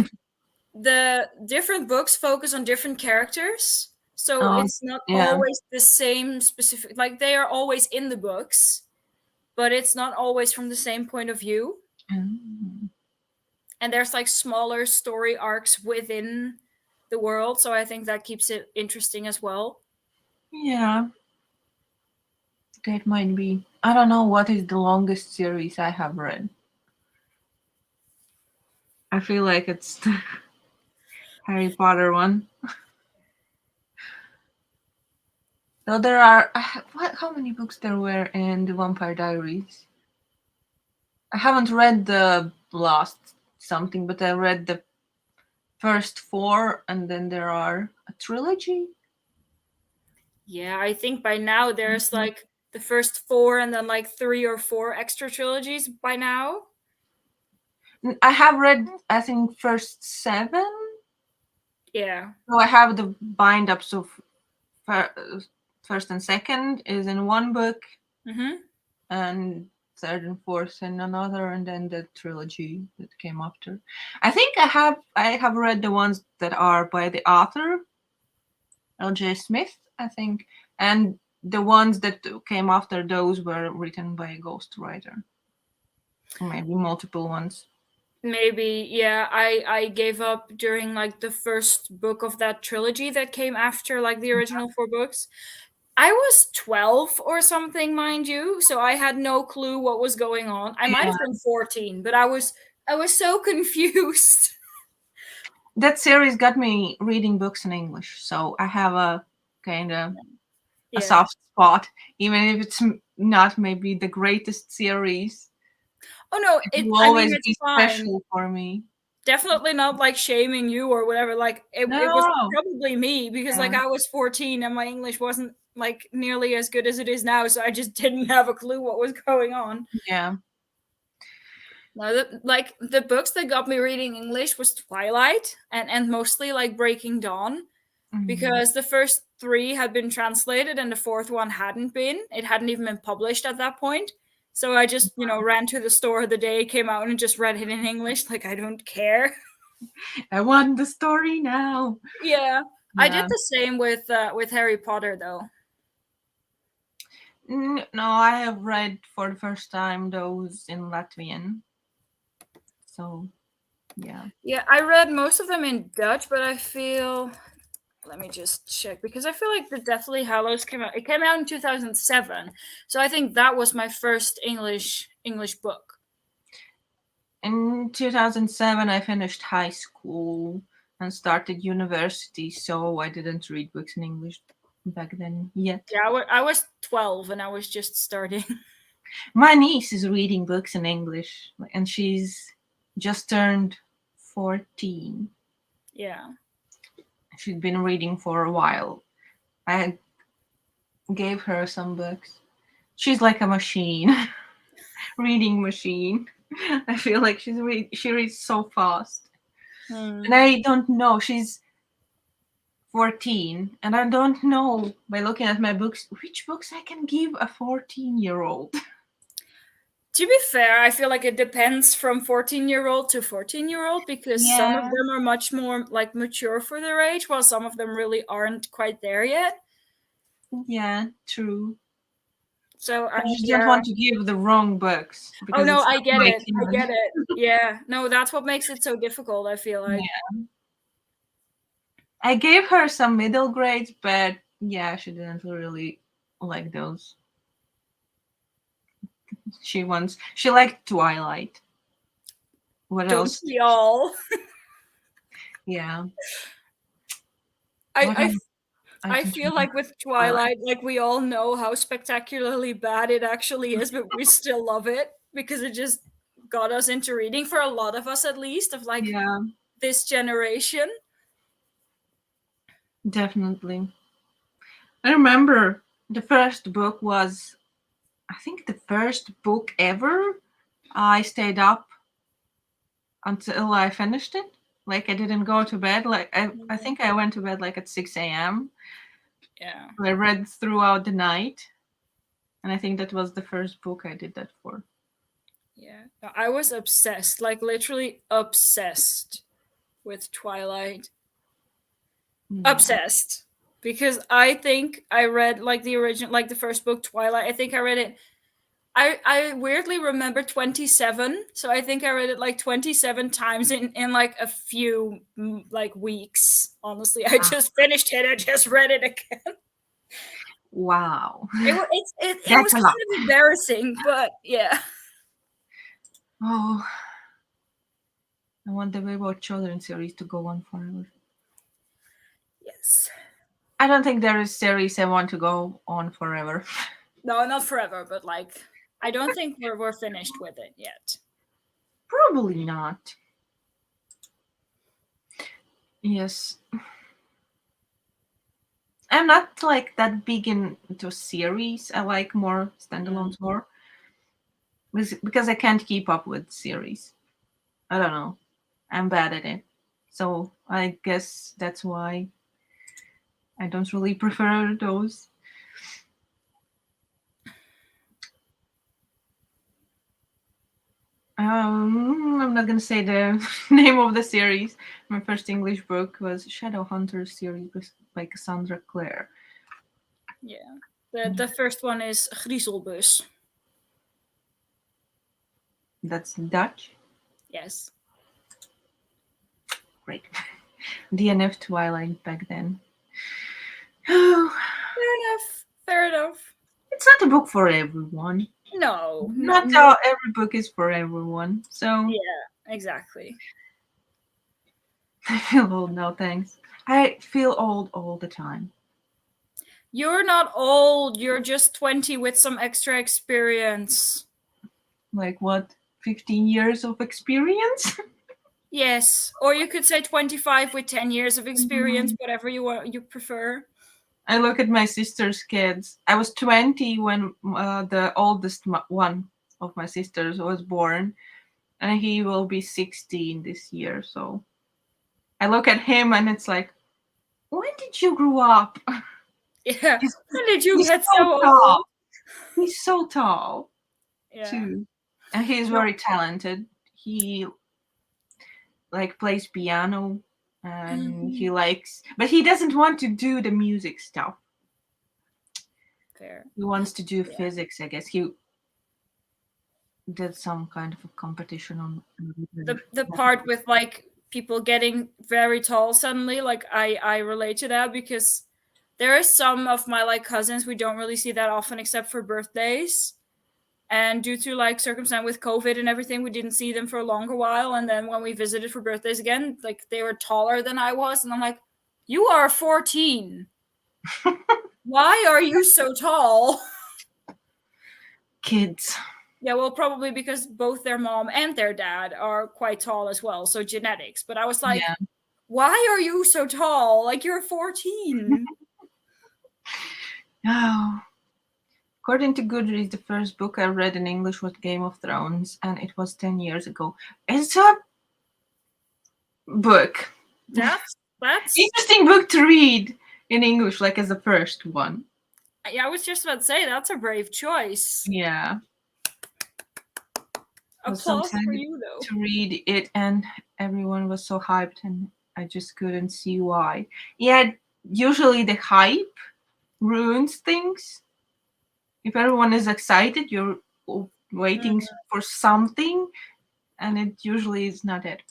the different books focus on different characters. So Oh, it's not yeah. always the same specific, like they are always in the books, but it's not always from the same point of view. Mm. And there's like smaller story arcs within the world, so I think that keeps it interesting as well. Yeah, that might be. I don't know what is the longest series I have read. I feel like it's the Harry Potter one. So there are what? How many books there were in the Vampire Diaries? I haven't read the last something, but I read the first four, and then there are a trilogy. Yeah, I think by now there's Mhm. like the first 4 and then like 3 or 4 extra trilogies by now. I have read, I think, first seven. Yeah. So I have the bind ups of fir- first and second is in one book, Mm-hmm. and third and fourth in another, and then the trilogy that came after. I have read the ones that are by the author L.J. Smith, I think, and the ones that came after those were written by a ghostwriter, maybe multiple ones. Maybe, yeah. I gave up during like the first book of that trilogy that came after like the original 4 books. I was 12 or something, mind you, so I had no clue what was going on. I might Yeah, have been 14, but I was so confused. that series got me reading books in English, so I have a kind of a Yeah. soft spot, even if it's not maybe the greatest series. Oh no, It it will I mean always it's be fine. special for me. Definitely not like shaming you or whatever. Like it was No, probably me because like yeah, I was 14 and my English wasn't like nearly as good as it is now, so I just didn't have a clue what was going on. yeah. No, like the books that got me reading English was Twilight and mostly like Breaking Dawn Mhm. because the first 3 had been translated and the 4th one hadn't been. It hadn't even been published at that point. So I just, ran to the store the day it came out and just read it in English. Like I don't care. I want the story now. Yeah, I did Yeah. the same with Harry Potter though. No, I have read for the first time those in Latvian. So, yeah. Yeah, I read most of them in Dutch, but I feel let me just check, because I feel like the Deathly Hallows came out. It came out in 2007, so I think that was my first English book. In 2007, I finished high school and started university, so I didn't read books in English back then yet. Yeah, I was 12 and I was just starting. My niece is reading books in English, and she's just turned 14. Yeah. She'd been reading for a while. I gave her some books. She's like a machine, reading machine. I feel like she reads so fast. And I don't know, she's 14, and I don't know by looking at my books which books I can give a 14-year-old. To be fair, I feel like it depends from 14-year-old to 14-year-old, because some of Yeah. them are much more like mature for their age, while some of them really aren't quite there yet. Yeah, true. So I just don't yeah. want to give the wrong books Oh because no, it's I not get my it. I kid. get it. Yeah. No, that's what makes it so difficult, I feel like. Yeah. I gave her some middle grades, but yeah, she didn't really like those. She liked Twilight. What Don't else? we all? Yeah. I What I else? I I don't feel remember like with Twilight. Twilight, like we all know how spectacularly bad it actually is, but we still love it because it just got us into reading, for a lot of us at least, of like Yeah, this generation. definitely. I remember the first book was, I think, the first book ever. I stayed up until I finished it. Like I didn't go to bed. Like I think I went to bed like at 6 a.m. Yeah. I read throughout the night. And I think that was the first book I did that for. Yeah. I was obsessed, like literally obsessed with Twilight. Yeah. Obsessed. Because I think I read like the original, like the first book, Twilight. I think I read it. I weirdly remember 27, so I think I read it like 27 times in like a few like weeks. Honestly, I just finished it. I just read it again. Wow. It That's was a kind lot. of embarrassing, but yeah. Oh, I want the Wayward Children series to go on forever. Yes. I don't think there is series I want to go on forever. No, not forever, but like I don't think we're finished with it yet. Probably not. Yes. I'm not like that big into series. I like more standalones more. Because I can't keep up with series. I don't know. I'm bad at it. So I guess that's why I don't really prefer those. I'm not gonna say the name of the series. My first English book was Shadowhunter series by Cassandra Clare. Yeah. The first one is Griezelbus. That's Dutch. Yes. Great. DNF Twilight back then. Oh, Fair enough. Fair enough. it's not a book for everyone. No, no, Not no. every book is for everyone. So Yeah, exactly. I feel old now, thanks. I feel old all the time. You're not old. You're just 20 with some extra experience. Like what? 15 years of experience? Yes, or you could say 25 with 10 years of experience, whatever you prefer. I look at my sister's kids. I was 20 when the oldest one of my sisters was born, and he will be 16 this year. So I look at him and it's like, when did you grow up? Yeah. He's, When did you he's get so so tall. old? He's so tall, Yeah. too. And he's No. very talented. He like plays piano and he likes, but he doesn't want to do the music stuff. Fair. He wants to do Yeah. physics, I guess. He did some kind of a competition on The part with like people getting very tall suddenly. Like I relate to that because there is some of my like cousins we don't really see that often except for birthdays. And due to like circumstance with COVID and everything, we didn't see them for a longer while. And then when we visited for birthdays again, like they were taller than I was, and I'm like, "You are 14. Why are you so tall?" Kids. Yeah, well, probably because both their mom and their dad are quite tall as well, so genetics. But I was like, Yeah. "Why are you so tall? Like you're 14." Oh. According to Goodreads, the first book I read in English was Game of Thrones, and it was 10 years ago. It's a book. That's Interesting book to read in English, like as the first one. yeah, I was just about to say that's a brave choice. Yeah. It was so Applause for sad you though. to read it, and everyone was so hyped, and I just couldn't see why. Yeah, usually the hype ruins things. If everyone is excited, you're waiting for something, and it usually is not it.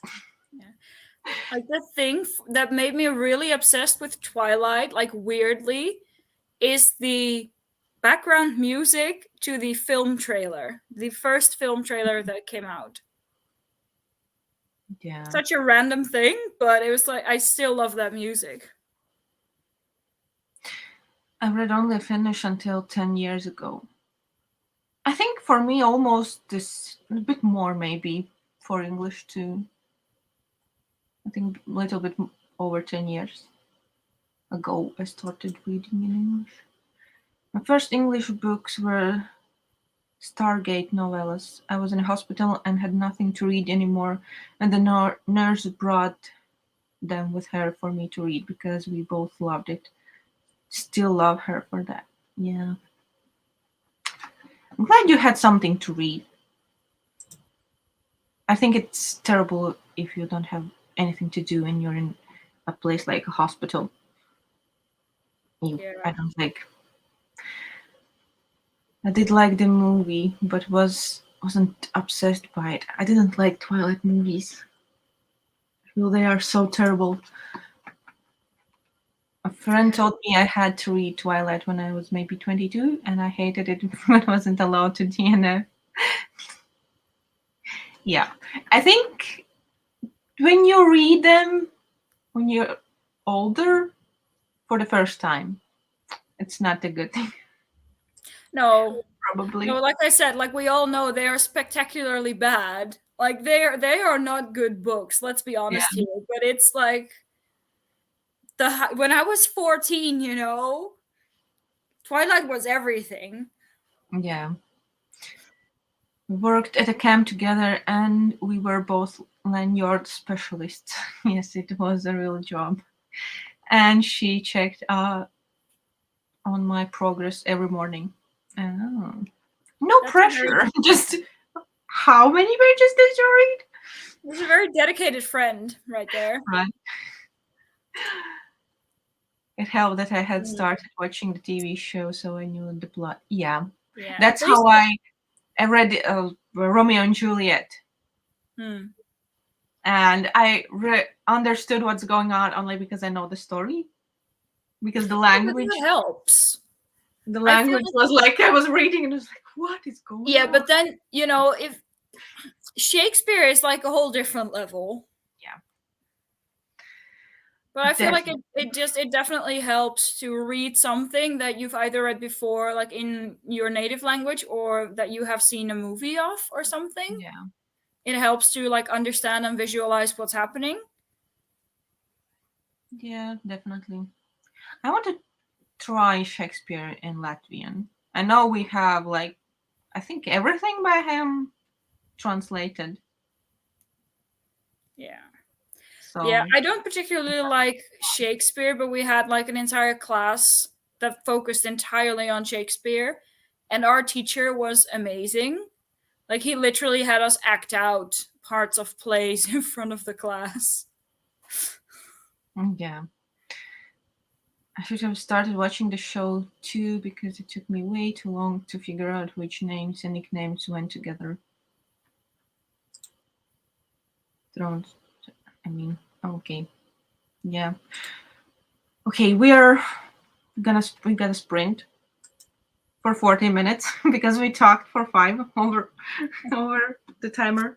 Like the thing that made me really obsessed with Twilight, like weirdly, is the background music to the film trailer, the first film trailer that came out. Yeah. Such a random thing, but it was like I still love that music. I read only Finnish until 10 years ago. I think for me, almost this, a bit more maybe for English too. I think a little bit over 10 years ago, I started reading in English. My first English books were Stargate novellas. I was in a hospital and had nothing to read anymore, and the nurse brought them with her for me to read because we both loved it. Still love her for that. Yeah. I'm glad you had something to read. I think it's terrible if you don't have anything to do and you're in a place like a hospital. Yeah. I don't like. I did like the movie, but wasn't obsessed by it. I didn't like Twilight movies. I feel they are so terrible. A friend told me I had to read Twilight when I was maybe 22, and I hated it when I wasn't allowed to DNF. Yeah, I think when you read them when you're older for the first time, it's not a good thing, No, no, probably. like I said, like we all know they are spectacularly bad. Like they are not good books, let's be Yeah, honest here. But it's like when I was 14, Twilight was everything. yeah. We worked at a camp together and we were both lanyard specialists. Yes, it was a real job. And she checked on my progress every morning. Oh. No That's a very pressure. Just how many pages did you read? that's a very dedicated friend right there. Right. It helped that I had Mm, started watching the TV show, so I knew the plot. Yeah, yeah. that's Please. how I read Romeo and Juliet, Hmm. and I understood what's going on only because I know the story. Because Yeah, but that helps. the I feel language like was like I was reading and it was like, what is going yeah, on? but then if Shakespeare is like a whole different level. Yeah, But I feel like definitely. it definitely helps to read something that you've either read before, like in your native language, or that you have seen a movie of or something. Yeah, It helps to like understand and visualize what's happening. yeah, definitely. I want to try Shakespeare in Latvian. I know we have like I think everything by him translated. Yeah. Yeah, So I don't particularly like Shakespeare, but we had like an entire class that focused entirely on Shakespeare, and our teacher was amazing. Like he literally had us act out parts of plays in front of the class. yeah. I should have started watching the show too because it took me way too long to figure out which names and nicknames went together. Thrones. I mean, okay. Yeah. Okay, we gotta sprint for 40 minutes because we talked for 5 over the timer.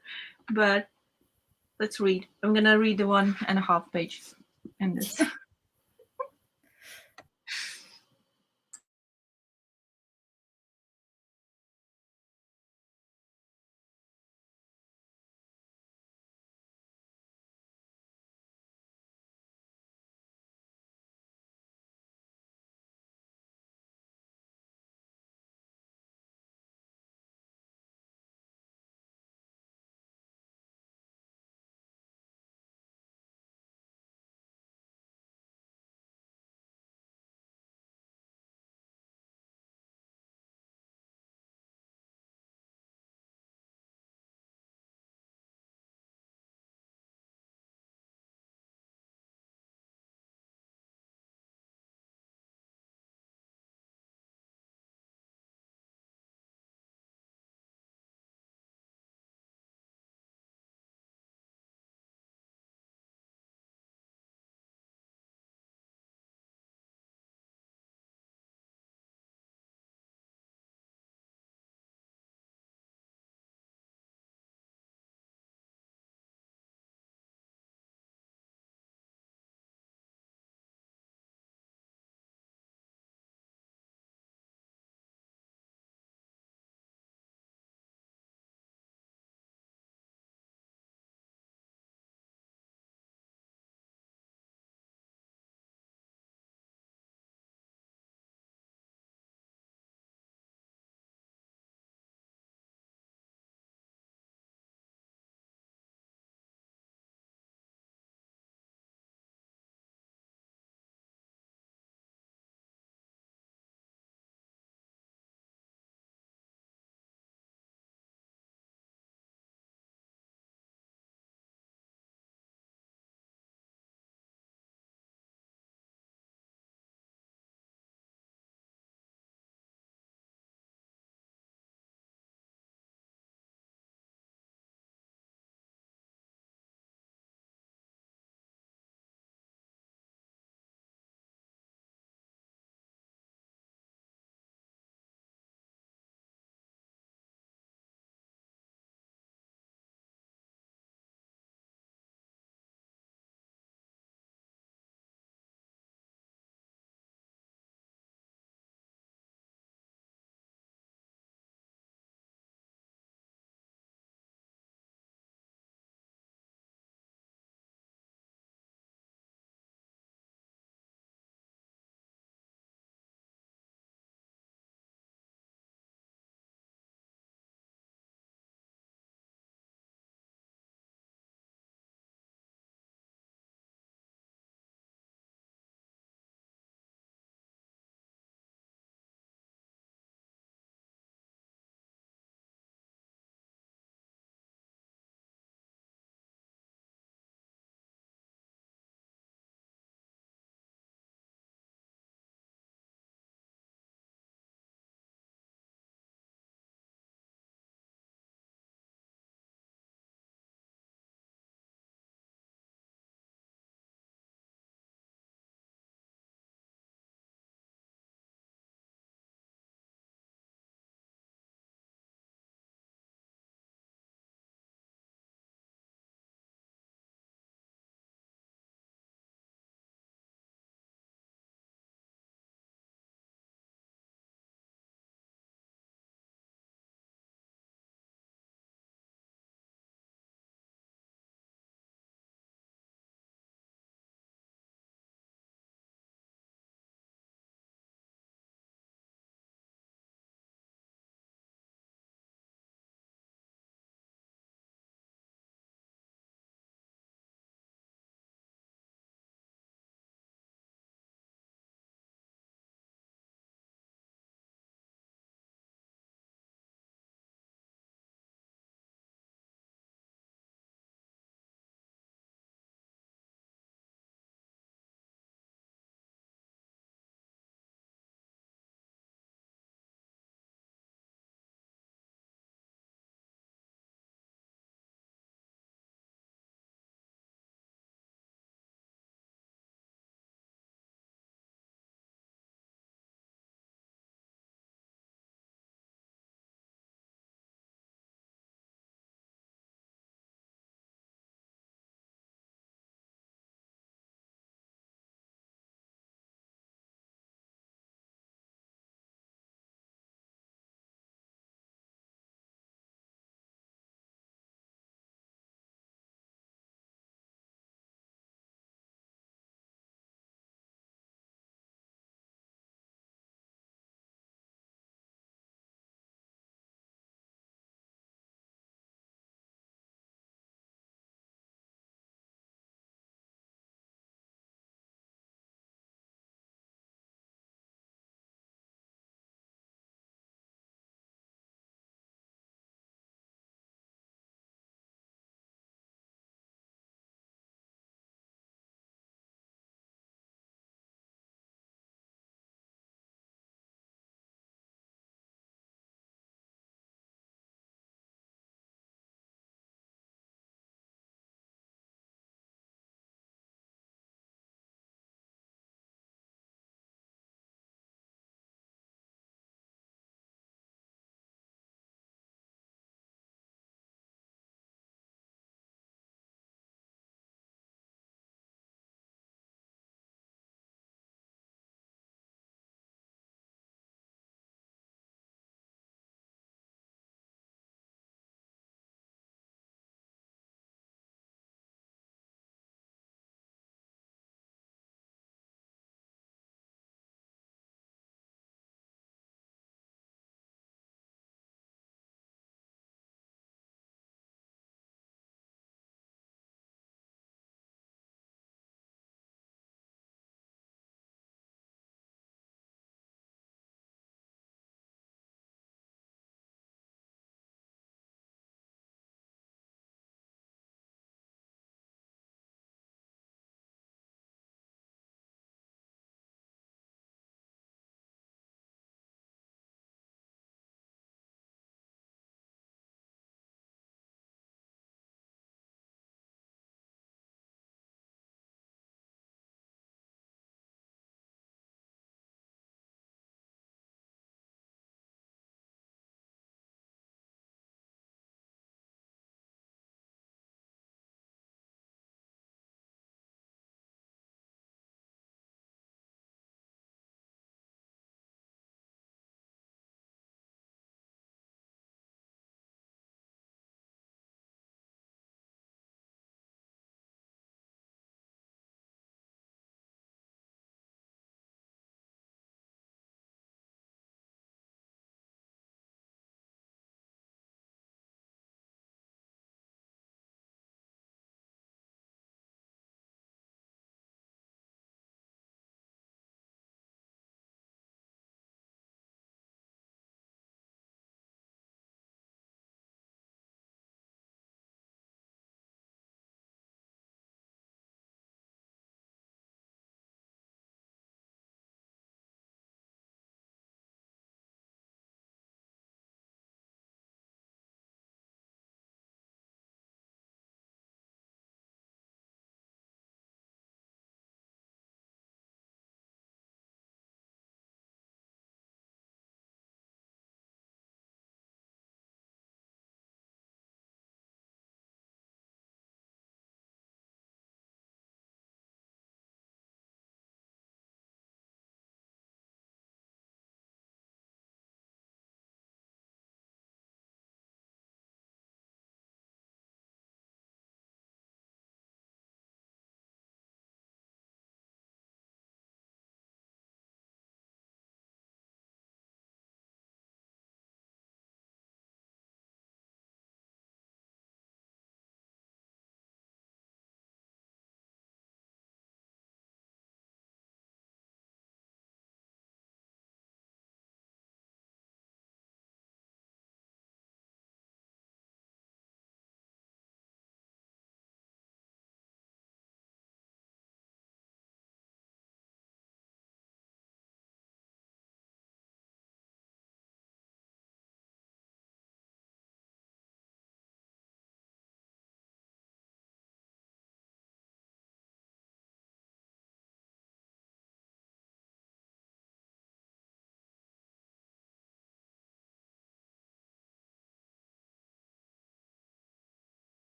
But let's read. I'm gonna read the 1.5 page in this.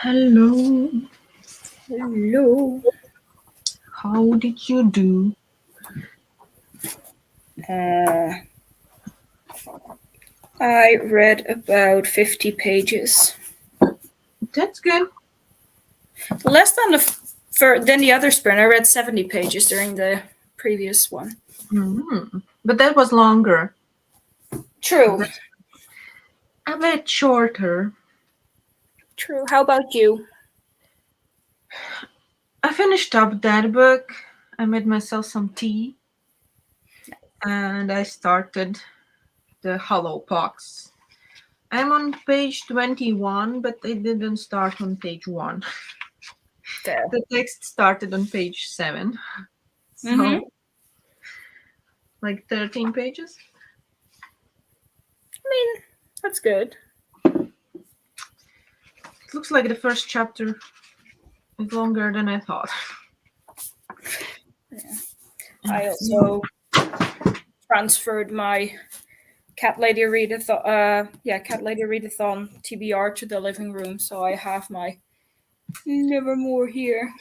Hello. Hello. How did you do? I read about 50 pages. That's good. Less than than the other sprint. I read 70 pages during the previous one. But that was longer. True. A bit shorter. True. How about you? I finished up that book. I made myself some tea. And I started the Hollow Pox. I'm on page 21, but I didn't start on page 1. Fair. The text started on page 7. So, Mhm. like 13 pages. I mean, that's good. It looks like the first chapter is longer than I thought. Yeah. I also transferred my Cat Lady Readathon, Cat Lady Readathon TBR to the living room, so I have my Nevermore here.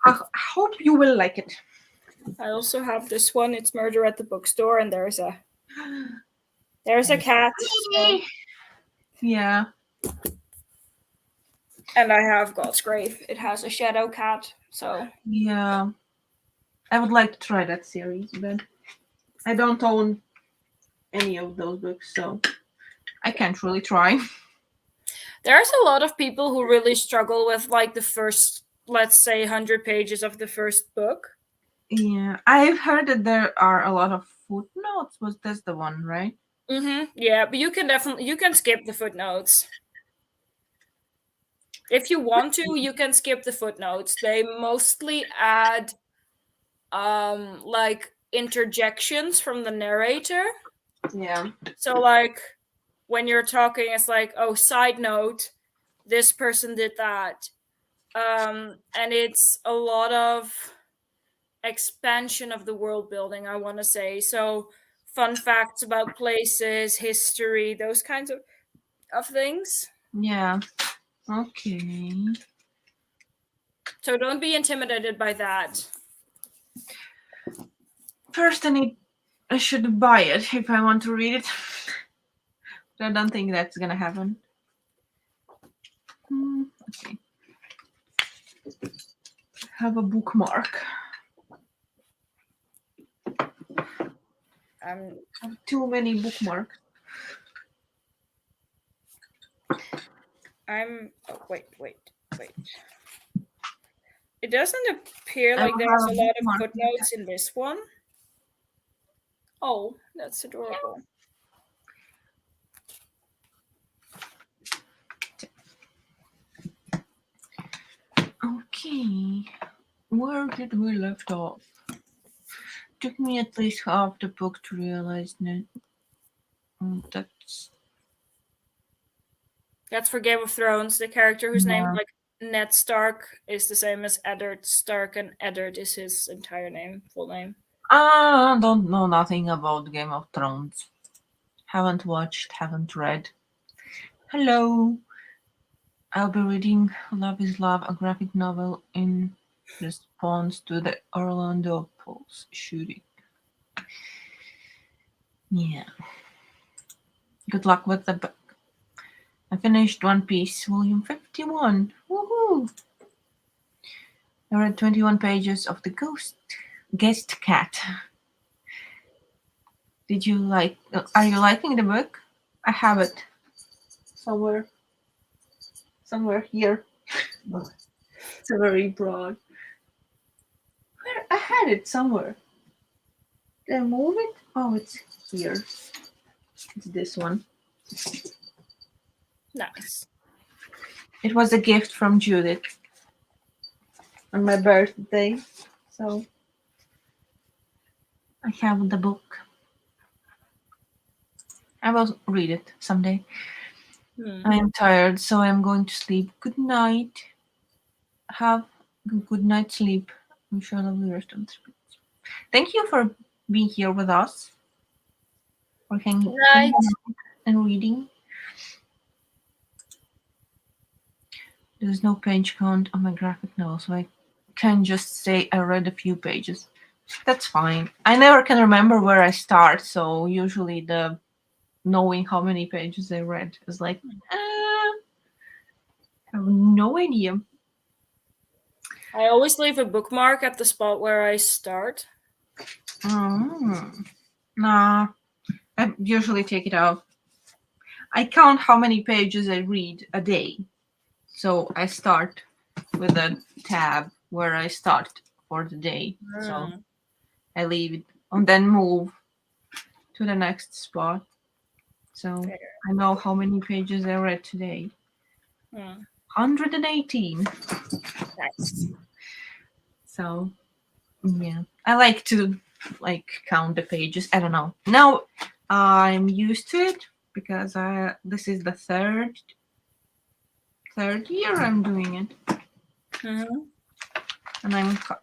I hope you will like it. I also have this one. It's Murder at the Bookstore, and there's a cat. So, Yeah. and I have God's Grave. It has a shadow cat. So Yeah. I would like to try that series, but I don't own any of those books, so I can't really try. there's a lot of people who really struggle with like the first, let's say, 100 pages of the first book. Yeah. I've heard that there are a lot of footnotes. Was this the one, right? Yeah, but you can skip the footnotes. If you want to, you can skip the footnotes. They mostly add like interjections from the narrator. Yeah. So like when you're talking, it's like, oh, side note, this person did that. And it's a lot of expansion of the world building, I want to say. So fun facts about places, history, those kinds of things. Yeah. Okay. So don't be intimidated by that. First, I should buy it if I want to read it. But I don't think that's gonna happen. Okay. Have a bookmark. I have too many bookmarks. Oh, wait. It doesn't appear I like will there's have a a lot of bookmark. footnotes in this one. Oh, that's adorable. Okay. Where did we left off? Took me at least half the book to realize that That's for Game of Thrones. The character whose name, yeah. like Ned Stark, is the same as Eddard Stark, and Eddard is his entire name, full name. I don't know nothing about Game of Thrones. Haven't watched, haven't read. Hello. I'll be reading Love is Love, a graphic novel in response to the Orlando Pulse shooting. Yeah. Good luck with the book. I finished One Piece, volume 51. Woohoo! I read 21 pages of the Guest Cat. Did you like? Are you liking the book? I have it somewhere here. It's very broad. Where I had it somewhere. Did I move it? Oh, it's here. It's this one. Nice. It was a gift from Judith on my birthday, so I have the book. I will read it someday. I am tired, so I'm going to sleep. Good night. Have a good night's sleep. I'm sure lovely rest of the sleep. Thank you for being here with us. For hanging Right. out and reading. There's no page count on my graphic novel, so I can just say I read a few pages. That's fine. I never can remember where I start, so usually the knowing how many pages I read is like, I have no idea. I always leave a bookmark at the spot where I start. Nah, I usually take it out. I count how many pages I read a day. So I start with a tab where I start for the day. So I leave it and then move to the next spot. So Fair. I know how many pages I read today. 118. Nice. So yeah, I like to count the pages. I don't know. Now I'm used to it because this is the third year I'm doing it, and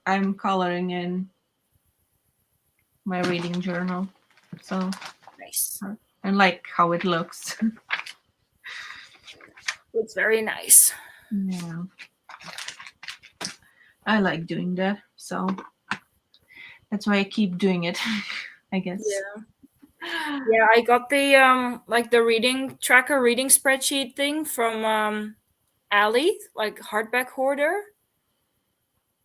I'm coloring in my reading journal. So Nice. I like how it looks. It's very nice. Yeah, I like doing that. So that's why I keep doing it. I guess. Yeah, I got the like the reading tracker reading spreadsheet thing from Ali, like hardback hoarder.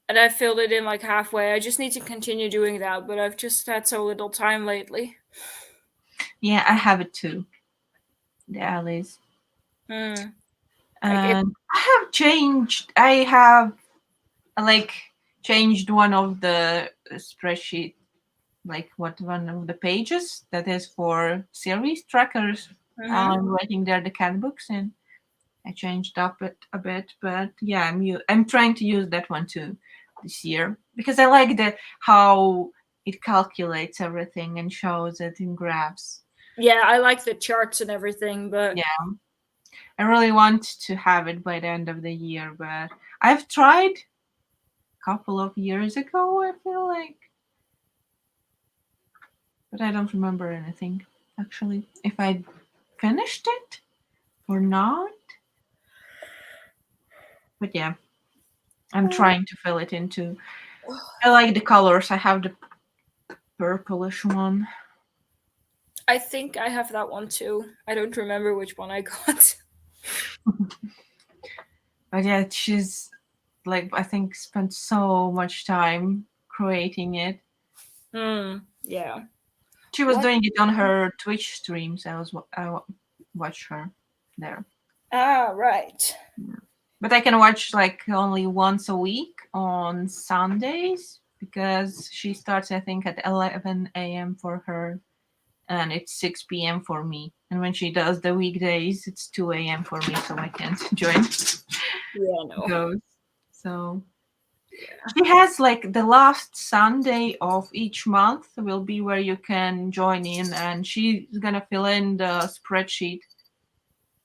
And I filled it in like halfway. I just need to continue doing that, but I've just had so little time lately. Yeah, I have it too. The alleys. Like And I have changed. I have changed one of the spreadsheet, like one of the pages that is for series trackers. I'm writing there the cat books, and I changed up it a bit. But yeah, I'm trying to use that one too this year because I like how it calculates everything and shows it in graphs. Yeah, I like the charts and everything, but Yeah, I really want to have it by the end of the year, but I've tried a couple of years ago, I feel like. But I don't remember anything, actually. If I finished it or not. But yeah, I'm trying to fill it into. I like the colors. I have the purplish one. I think I have that one too. I don't remember which one I got. But yeah, she's I think spent so much time creating it. Yeah. She was doing it on her Twitch streams. I watched her there. Ah, right. But I can watch only once a week on Sundays because she starts I think at 11 a.m. for her, and it's 6 p.m. for me. And when she does the weekdays, it's 2 a.m. for me, so I can't join Yeah, no. those. So she has the last Sunday of each month will be where you can join in, and she's gonna fill in the spreadsheet.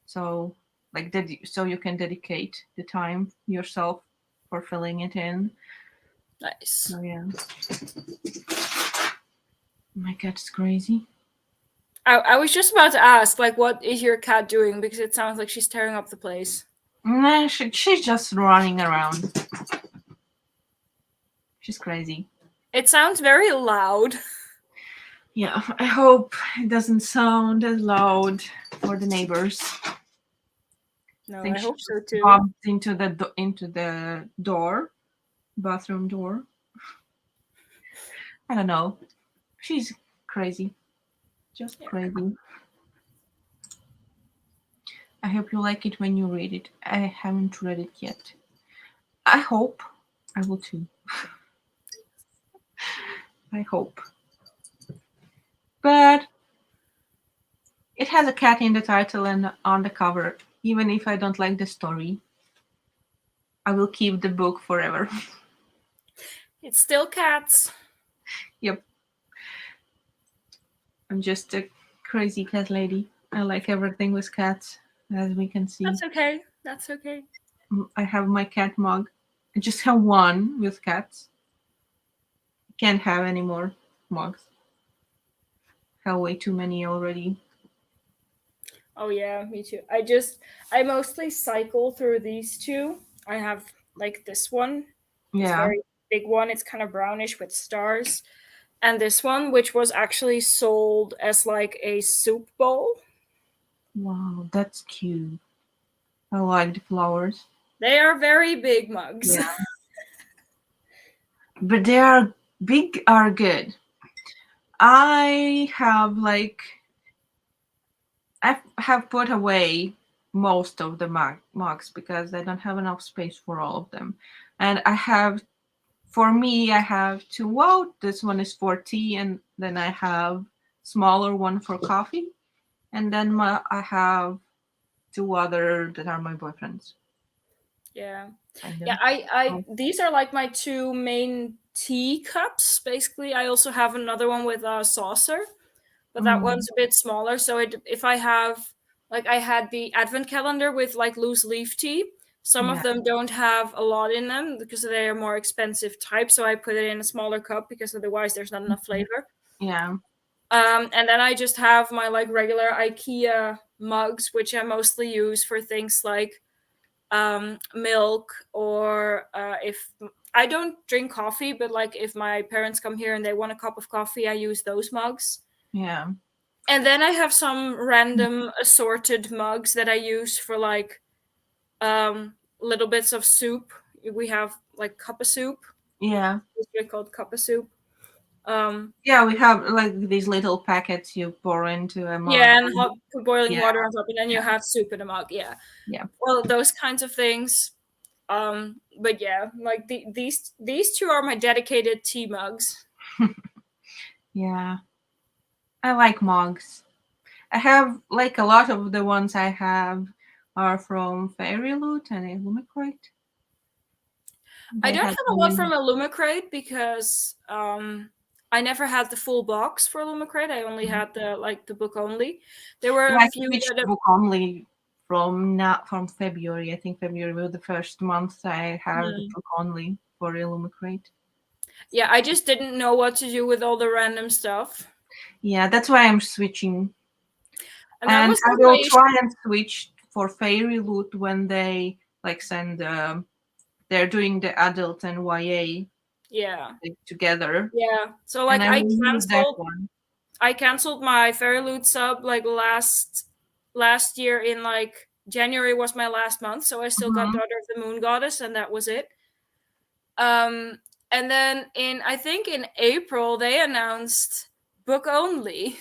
So so you can dedicate the time yourself for filling it in. Nice. So yeah. My cat's crazy. I was just about to ask, like, what is your cat doing? Because it sounds like she's tearing up the place. Nah, she's just running around. She's crazy. It sounds very loud. Yeah, I hope it doesn't sound as loud for the neighbors. No, Think I she hope so too. bumped into the door, bathroom door. I don't know. She's crazy. Just crazy. I hope you like it when you read it. I haven't read it yet. I hope I will too. I hope. But it has a cat in the title and on the cover. Even if I don't like the story, I will keep the book forever. It's still cats. Yep. I'm just a crazy cat lady. I like everything with cats, as we can see. That's okay. That's okay. I have my cat mug. I just have one with cats. Can't have any more mugs. Have way too many already. Oh yeah, me too. I mostly cycle through these two. I have like this one, this Yeah. very big one. It's kind of brownish with stars. And this one, which was actually sold as like a soup bowl. Wow, that's cute. I like the flowers. They are very big mugs. Yeah. But they are big are good. I have like I have put away most of the mugs because I don't have enough space for all of them. And I have for me I have two out. This one is for tea and then I have smaller one for coffee. And then I have two other that are my boyfriend's. Yeah. Kind Yeah, of. I Oh, these are like my two main tea cups. Basically, I also have another one with a saucer, but that mm, one's a bit smaller. So if I have like I had the advent calendar with like loose leaf tea. Some of yeah. them don't have a lot in them because they are more expensive type. So I put it in a smaller cup because otherwise there's not enough flavor. Yeah. And then I just have my like regular IKEA mugs, which I mostly use for things like milk or if I don't drink coffee, but like if my parents come here and they want a cup of coffee, I use those mugs. Yeah. And then I have some random assorted mugs that I use for like little bits of soup. We have like cup of soup. Yeah. It's called cup of soup. Um, Yeah, we have like these little packets you pour into a mug. yeah, and put boiling Yeah, water on top, and then you yeah, have soup in a mug. Yeah, yeah. well, those kinds of things. But yeah, like these two are my dedicated tea mugs. Yeah. I like mugs. I have like a lot of the ones I have are from Fairy Loot and Illumicrate. I They don't have have a lot only from Illumicrate because I never had the full box for Illumicrate. I only had the like the book only. There were yeah, a I few switched that book only from not from February. I think February was the first month I have the hmm. book only for Illumicrate. Yeah, I just didn't know what to do with all the random stuff, Yeah, that's why I'm switching. and that And was I like my will issue. try and switch for Fairy Loot when they like send they're doing the adult and YA Yeah, like, together, yeah. So and like I will use that one. I canceled my Fairy Loot sub like last year in like January was my last month, so I still got Mhm. Daughter of the Moon Goddess, and that was it. Um, and then in I think in April they announced book only,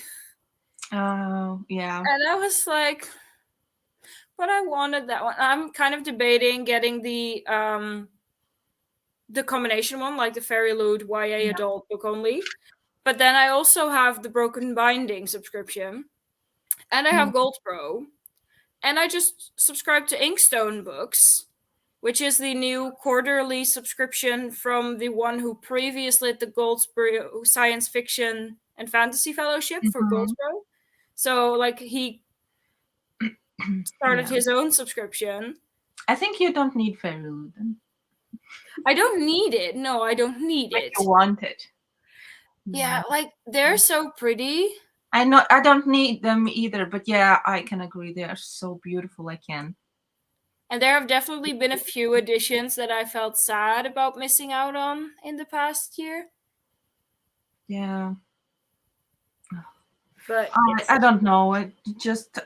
Oh, yeah. and I was like, but I wanted that one. I'm kind of debating getting the combination one, like the Fairy Loot YA Yeah. adult book only. But then I also have the Broken Binding subscription, and I have Mm. Gold Pro, and I just subscribed to Inkstone Books, which is the new quarterly subscription from the one who previously did the Goldsboro Science Fiction and Fantasy Fellowship for Mhm. Goldsboro. So, like, he started Yeah. his own subscription. I think you don't need Fairy Loot, then, I don't need it. No, I don't need but you it. want it. Yeah, Yeah. like, they're so pretty. I know I don't need them either, but yeah, I can agree they are so beautiful. I can. And there have definitely been a few editions that I felt sad about missing out on in the past year. Yeah. But I it's don't know.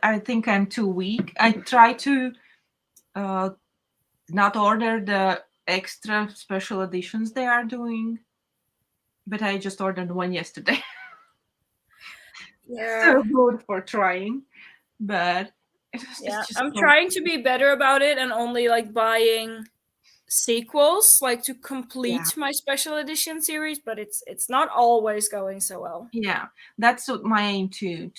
I think I'm too weak. I try to uh not order the extra special editions they are doing, but I just ordered one yesterday. yeah. So good for trying, but Yeah, it's just I'm so trying to be better about it and only like buying sequels like to yeah. complete my special edition series, but it's not always going so well. Yeah, that's what my aim too.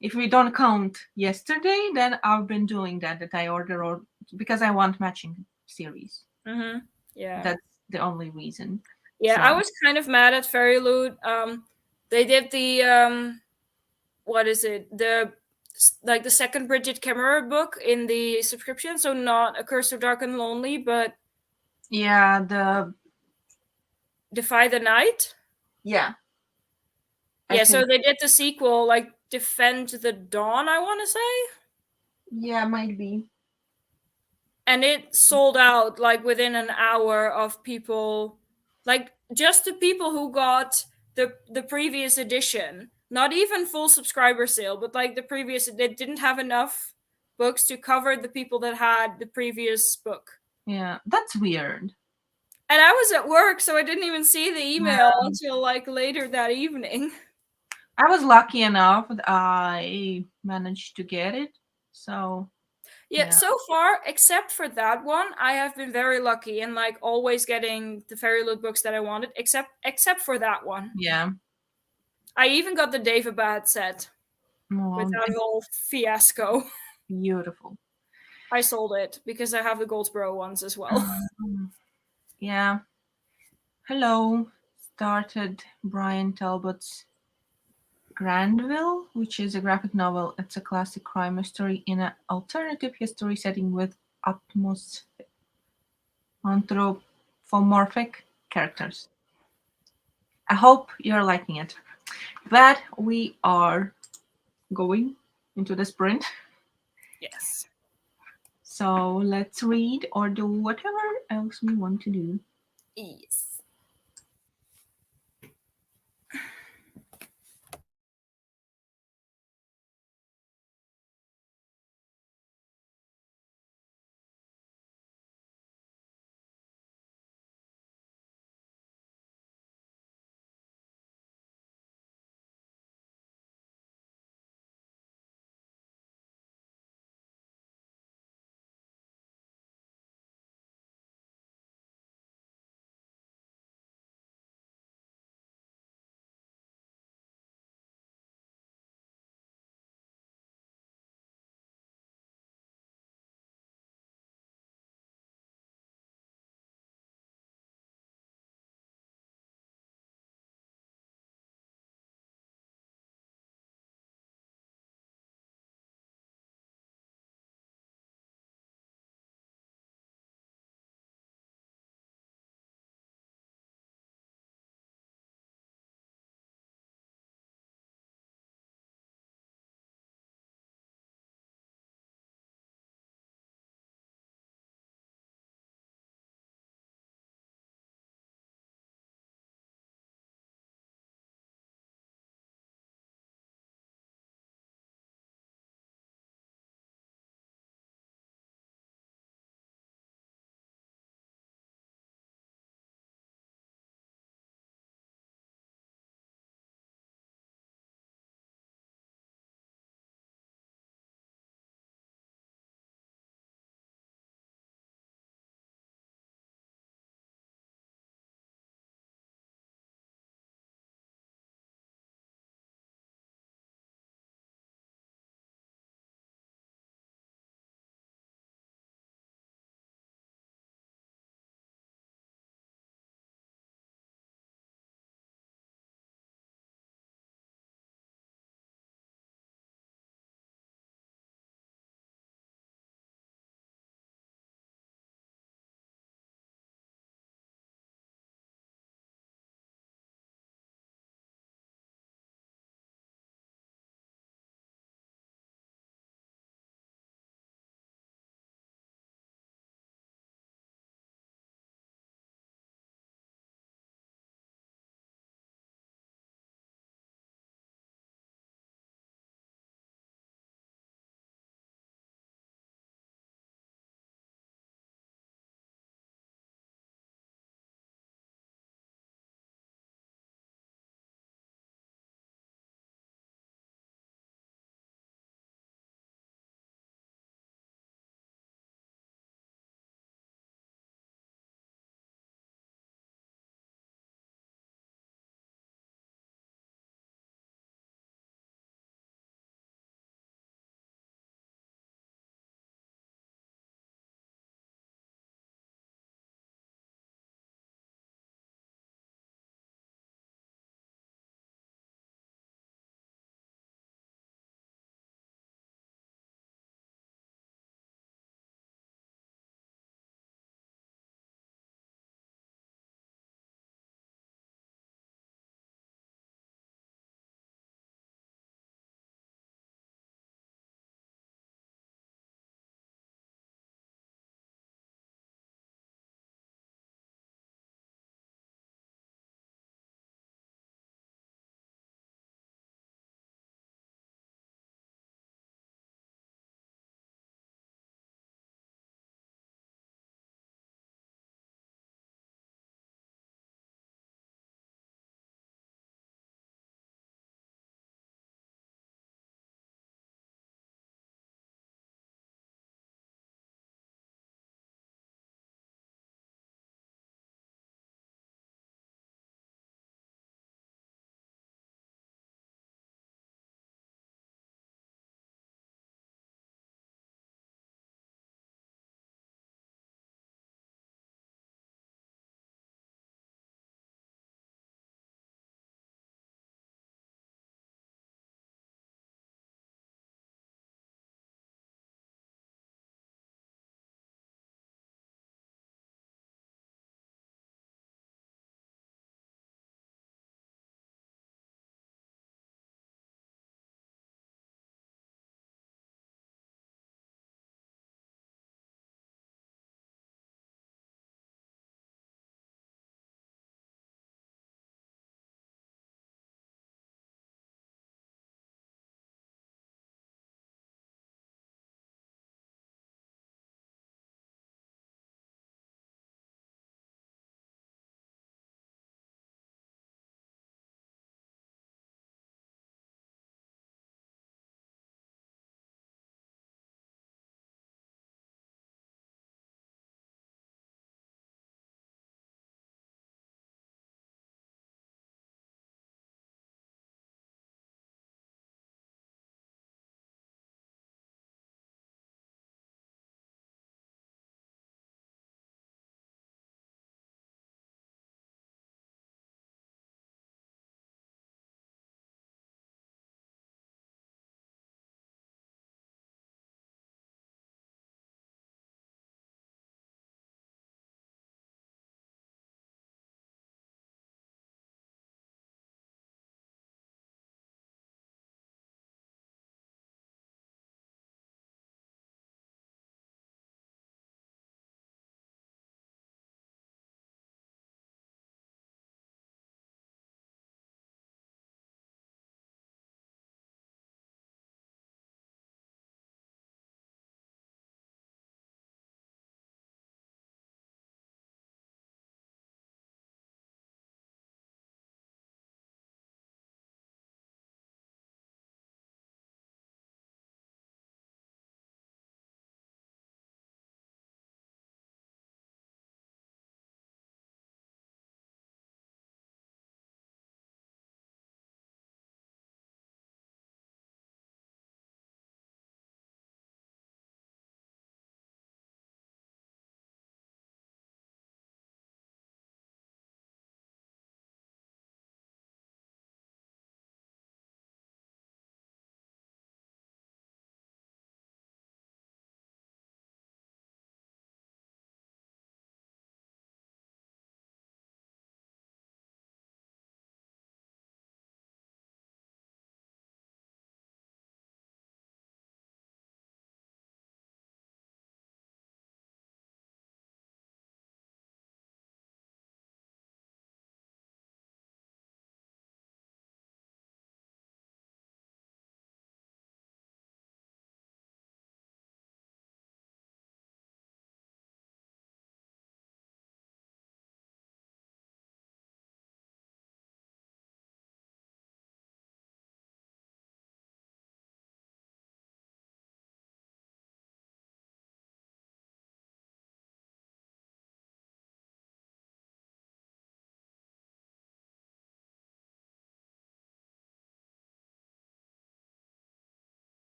If we don't count yesterday, then I've been doing that. That I order or because I want matching series. Mhm. Yeah. That's the only reason. Yeah, I So was kind of mad at Fairy Loot. They did the what is it? The like the second Bridget Kemmerer book in the subscription, so not A Curse of Dark and Lonely, but yeah, the Defy the Night. yeah, I Yeah, so think they did the sequel like Defend the Dawn, I want to say. Yeah, might be. And it sold out like within an hour of people, like just the people who got the previous edition, not even full subscriber sale, but like the previous, they didn't have enough books to cover the people that had the previous book. Yeah, that's weird. And I was at work, so I didn't even see the email Yeah. until like later that evening. I was lucky enough that I managed to get it. So, Yeah, yeah. so far, except for that one, I have been very lucky in like always getting the fairy loot books that I wanted, except for that one. Yeah. I even got the David set with Oh, that whole fiasco. beautiful. I sold it because I have the Goldsboro ones as well. Yeah. Hello. Started Brian Talbot's Grandville, which is a graphic novel. It's a classic crime story in an alternative history setting with anthropomorphic characters. I hope you're liking it. But we are going into the sprint. Yes. So let's read or do whatever else we want to do. Yes.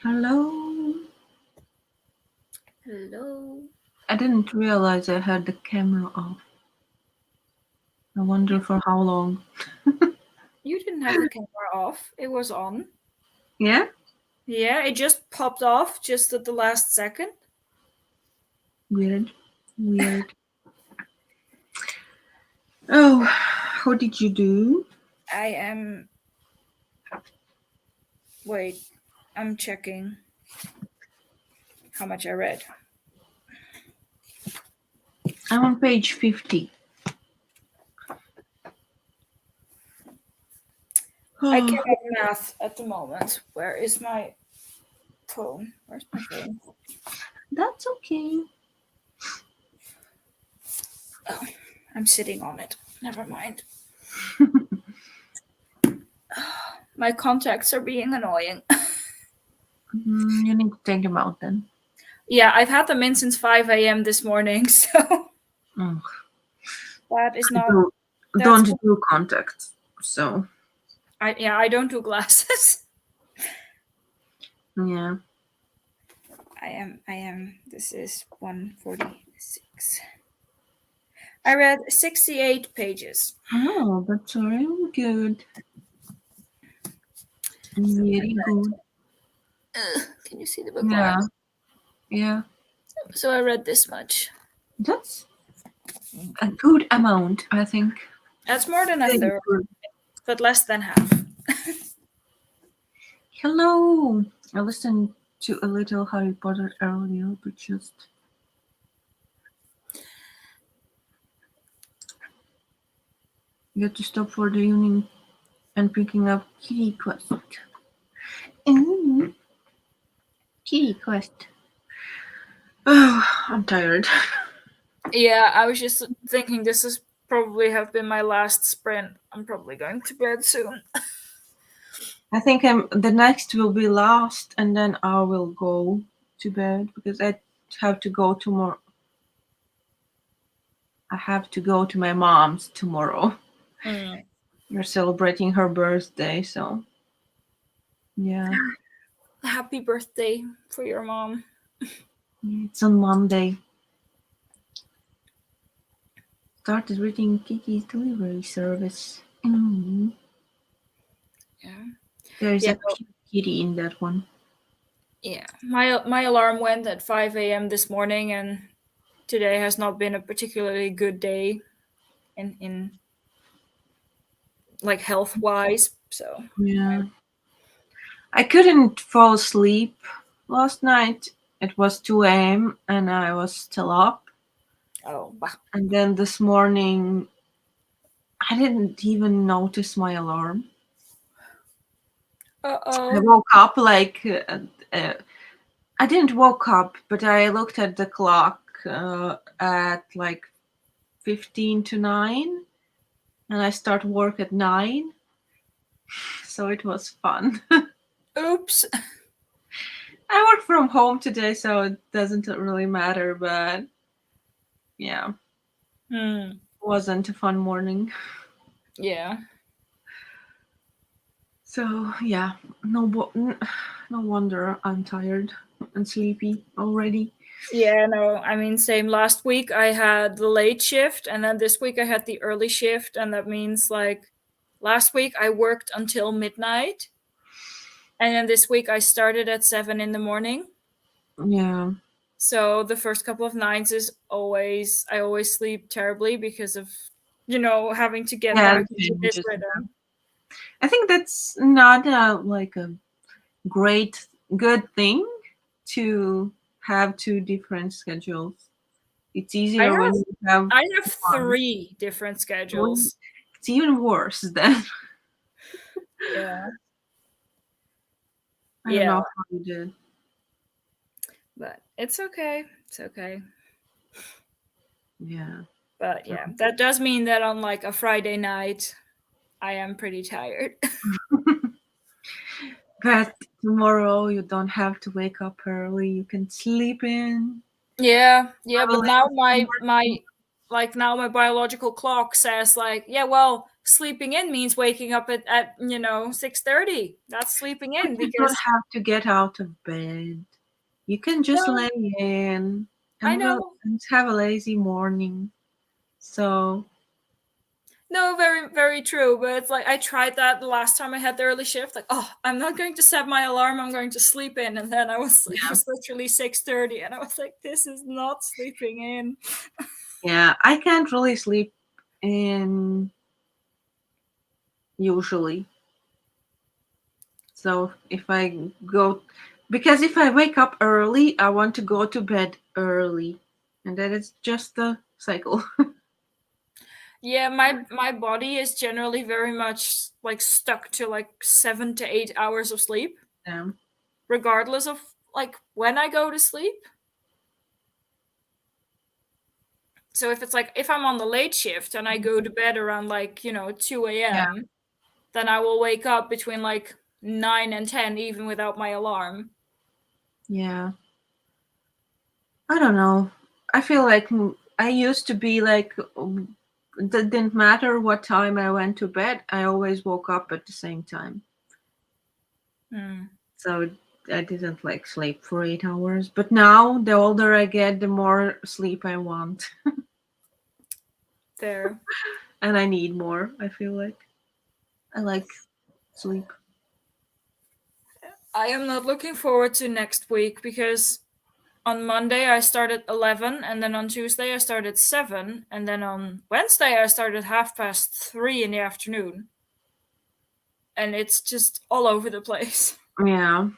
Hello. Hello. I didn't realize I had the camera off. I wonder for how long. You didn't have the camera off. It was on. Yeah? Yeah, it just popped off just at the last second. Weird. Weird. Oh, what did you do? I am. Wait, I'm checking how much I read. I'm on page 50. I Oh, cannot math at the moment. Where is my phone? Where's my phone? that's okay. Oh, I'm sitting on it. Never mind. My contacts are being annoying. You need to take them out then. Yeah, I've had them in since 5 a.m. this morning, so Mm. that is I not. don't, That's don't do contacts. So, I don't do glasses. yeah. I am. This is 146. I read 68 pages. Oh, that's very good. Very good. Can you see the Yeah. bookmarks? Yeah. So I read this much. That's a good amount, I think. That's more than a Very third, good. but less than half. Hello. I listened to a little Harry Potter earlier, but just you have to stop for the evening and picking up Kitty Quest. Mm, Kitty Quest. Oh, I'm tired. Yeah, I was just thinking this is probably have been my last sprint. I'm probably going to bed soon. I think the next will be last, and then I will go to bed because I have to go tomorrow. I have to go to my mom's tomorrow. Mm. We're celebrating her birthday, so yeah. Happy birthday for your mom. It's on Monday. Started reading Kiki's delivery service. Yeah. There's Yeah. a cute kitty in that one. Yeah. My alarm went at 5 a.m. this morning, and today has not been a particularly good day in like health wise. So Yeah. I couldn't fall asleep last night. It was 2 a.m. and I was still up. oh bah. And then this morning, I didn't even notice my alarm. I Uh-oh. woke up like I didn't woke up, but I looked at the clock at like 15 to 9, and I start work at 9, so it was fun. Oops. I work from home today, so it doesn't really matter, but yeah, it wasn't a fun morning. Yeah. So yeah, no wonder I'm tired and sleepy already. Yeah, no, I mean, same. Last week I had the late shift, and then this week I had the early shift, and that means like last week I worked until midnight, and then this week I started at 7 in the morning. Yeah, So the first couple of nights is I always sleep terribly because of having to get yeah, back into this just rhythm. I think that's not like a great good thing to have two different schedules. It's I easier when have you have I have one. 3 different Well, schedules. it's even worse then. Yeah. I don't Yeah, know how you did. but it's okay. It's okay. Yeah. But yeah, that does mean that on like a Friday night, I am pretty tired. But tomorrow you don't have to wake up early. You can sleep in. Yeah, but Travel now in. my biological clock says like, yeah, well, sleeping in means waking up at 6:30. That's sleeping But in you don't because have to get out of bed. You can just no, lay in I know. and have a lazy morning. So No, very, very true. But it's like I tried that the last time I had the early shift. Like, oh, I'm not going to set my alarm. I'm going to sleep in, and then it yeah, was literally 6:30, and I was like, this is not sleeping in. yeah, I can't really sleep in usually. So if I go, because if I wake up early, I want to go to bed early, and that is just the cycle. Yeah, my body is generally very much like stuck to like 7 to 8 hours of sleep, Yeah, regardless of like when I go to sleep. So if it's like if I'm on the late shift and I go to bed around 2 yeah, a.m., then I will wake up between like 9 and 10 even without my alarm. yeah. I don't know. I feel like I used to be like, it didn't matter what time I went to bed. I always woke up at the same time. Hmm. So I didn't like sleep for 8 hours. But now, the older I get, the more sleep I want, There. and I need more. I feel like I like sleep. I am not looking forward to next week because on Monday I start at 11, and then on Tuesday I start at 7, and then on Wednesday I start at 3:30 in the afternoon. And it's just all over the place. Yeah,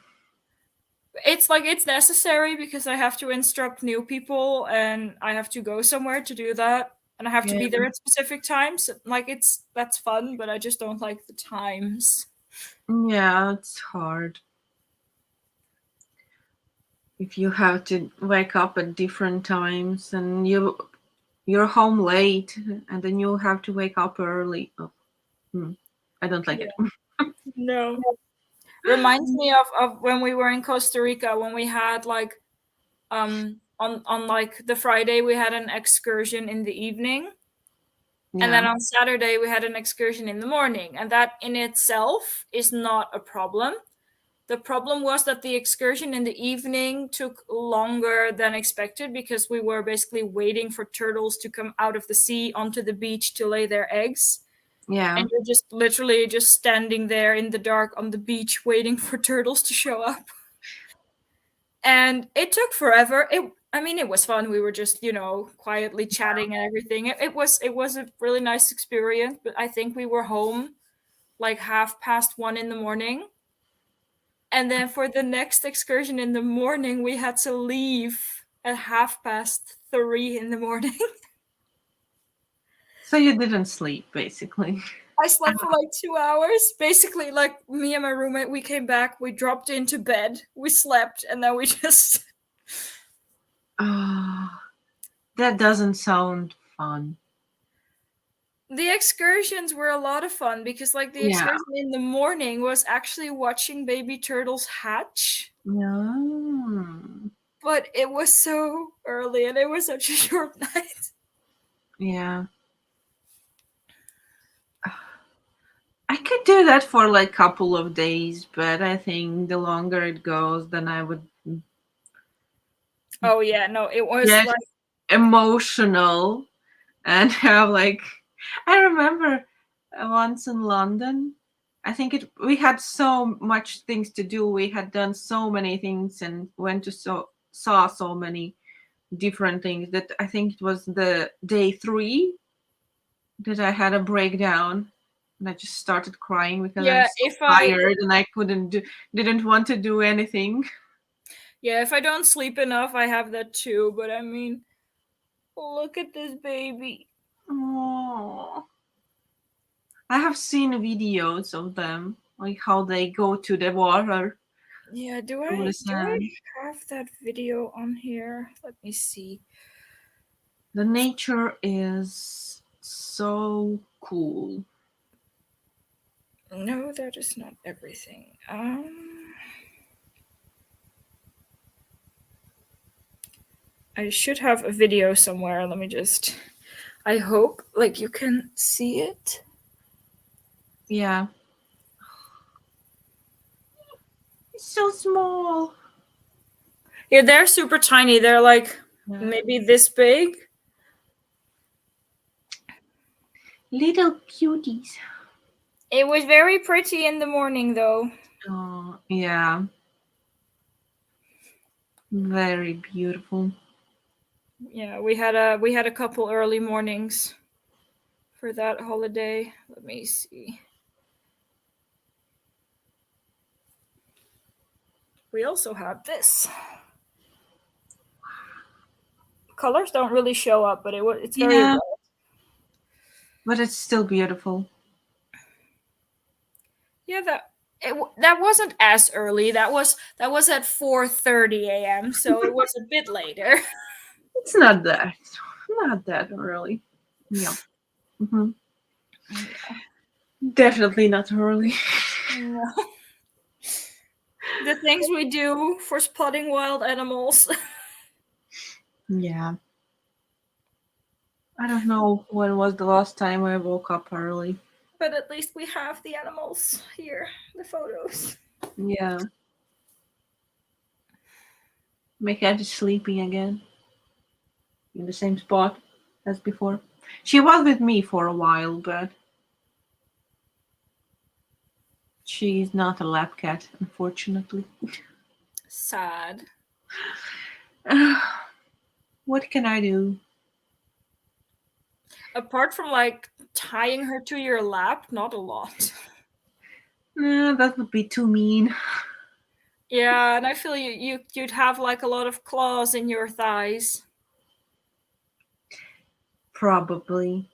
It's like it's necessary because I have to instruct new people and I have to go somewhere to do that. And I have to yeah, be there at specific times. Like that's fun, but I just don't like the times. yeah. It's hard if you have to wake up at different times, and you're home late, and then you have to wake up early. Oh, I don't like it. Yeah. No. Reminds me of when we were in Costa Rica when we had like on like the Friday we had an excursion in the evening, and then Yeah, on Saturday we had an excursion in the morning, and that in itself is not a problem. The problem was that the excursion in the evening took longer than expected because we were basically waiting for turtles to come out of the sea onto the beach to lay their eggs. yeah. And you're just literally just standing there in the dark on the beach waiting for turtles to show up. And it took forever. It was fun. We were just, quietly chatting and everything. It was a really nice experience, but I think we were home like 1:30 in the morning. And then for the next excursion in the morning, we had to leave at 3:30 in the morning. So you didn't sleep, basically. I slept for like 2 hours. Basically, like me and my roommate, we came back, we dropped into bed, we slept, and then we just. Oh, that doesn't sound fun. The excursions were a lot of fun because, like, the Yeah. excursion in the morning was actually watching baby turtles hatch. Yeah. But it was so early and it was such a short night. Yeah. I could do that for like a couple of days, but I think the longer it goes, then I would Oh, yeah, no, it was get like. emotional and have like, I remember once in London, I think we had so much things to do. We had done so many things and went to saw so many different things that I think it was the day 3 that I had a breakdown, and I just started crying because I Yeah, was so tired and I didn't want to do anything. if I don't sleep enough, I have that too. But I mean, look at this baby. Oh, I have seen videos of them, like how they go to the water Yeah, do through the I sand. have that video on here? Let me see. The nature is so cool. No, that is not everything. I should have a video somewhere. Let me just. I hope like you can see it. Yeah. It's so small. Yeah, they're super tiny. They're like Yeah. maybe this big. Little cuties. It was very pretty in the morning, though. Oh, yeah. Very beautiful. Yeah, we had a couple early mornings for that holiday. Let me see. We also have this. Colors don't really show up, but it's very Yeah, red. but it's still beautiful. Yeah, that wasn't as early. That was at 4:30 a.m. So it was a bit later. It's not that. Not that early. Yeah. Hmm. Yeah. Definitely not early. No. The things we do for spotting wild animals. Yeah. I don't know when was the last time I woke up early. But at least we have the animals here, the photos. Yeah. My cat is sleeping again in the same spot as before. She was with me for a while, but she's not a lap cat, unfortunately. Sad. What can I do? Apart from like tying her to your lap, not a lot. That would be too mean. Yeah, and I feel you'd have like a lot of claws in your thighs. Probably.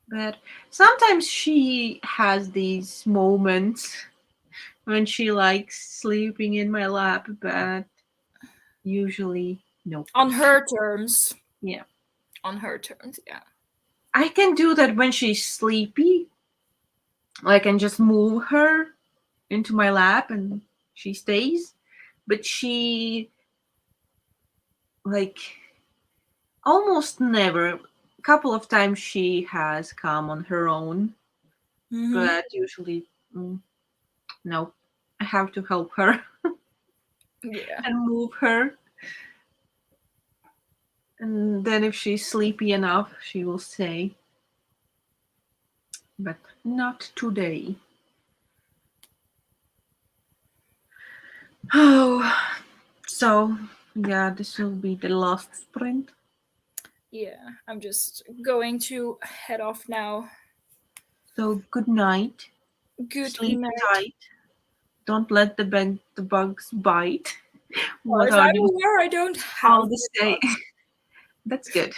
But sometimes she has these moments when she likes sleeping in my lap, but usually no. On her terms. Yeah. On her terms, yeah. I can do that when she's sleepy. I can just move her into my lap and she stays. But she, like, almost never. A couple of times she has come on her own, Mm-hmm. but usually, no. I have to help her Yeah. and move her. And then if she's sleepy enough, she will stay. But not today. Oh, so yeah, this will be the last sprint. Yeah. I'm just going to head off now. So good night. Good Sleep night. tight. Don't let the bugs bite. As What I'm are they? aware, I don't How have they say? bugs. That's good.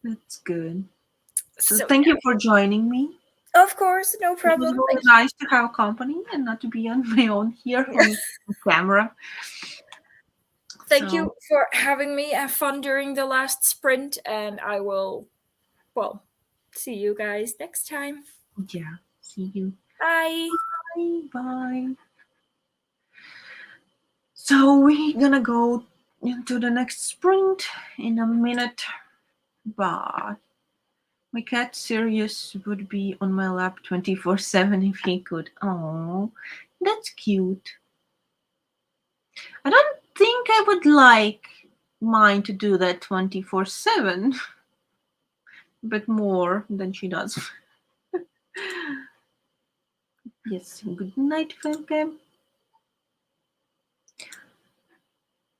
That's good. So So thank yeah. you for joining me. Of course, no It was problem. really nice to have company and not to be on my own here on camera. Thank So you for having me. Have fun during the last sprint, and I will, well, see you guys next time. yeah, see you. Bye. Bye bye. So we're gonna go into the next sprint in a minute, but my cat Sirius would be on my lap 24/7 if he could. Oh, that's cute. I don't think I would like mine to do that 24/7, but more than she does. Yes, good night, Femcam.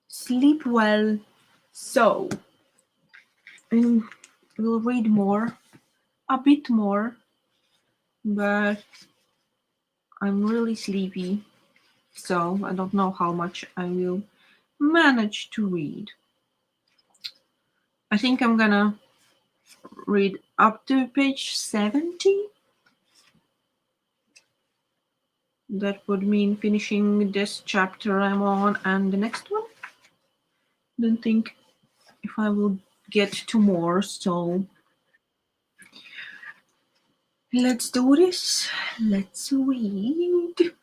Sleep well. So, we'll read more, a bit more, but I'm really sleepy, so I don't know how much I will manage to read. I think I'm gonna read up to page 70. That would mean finishing this chapter I'm on and the next one. Don't think if I will get to more, so let's do this. Let's read.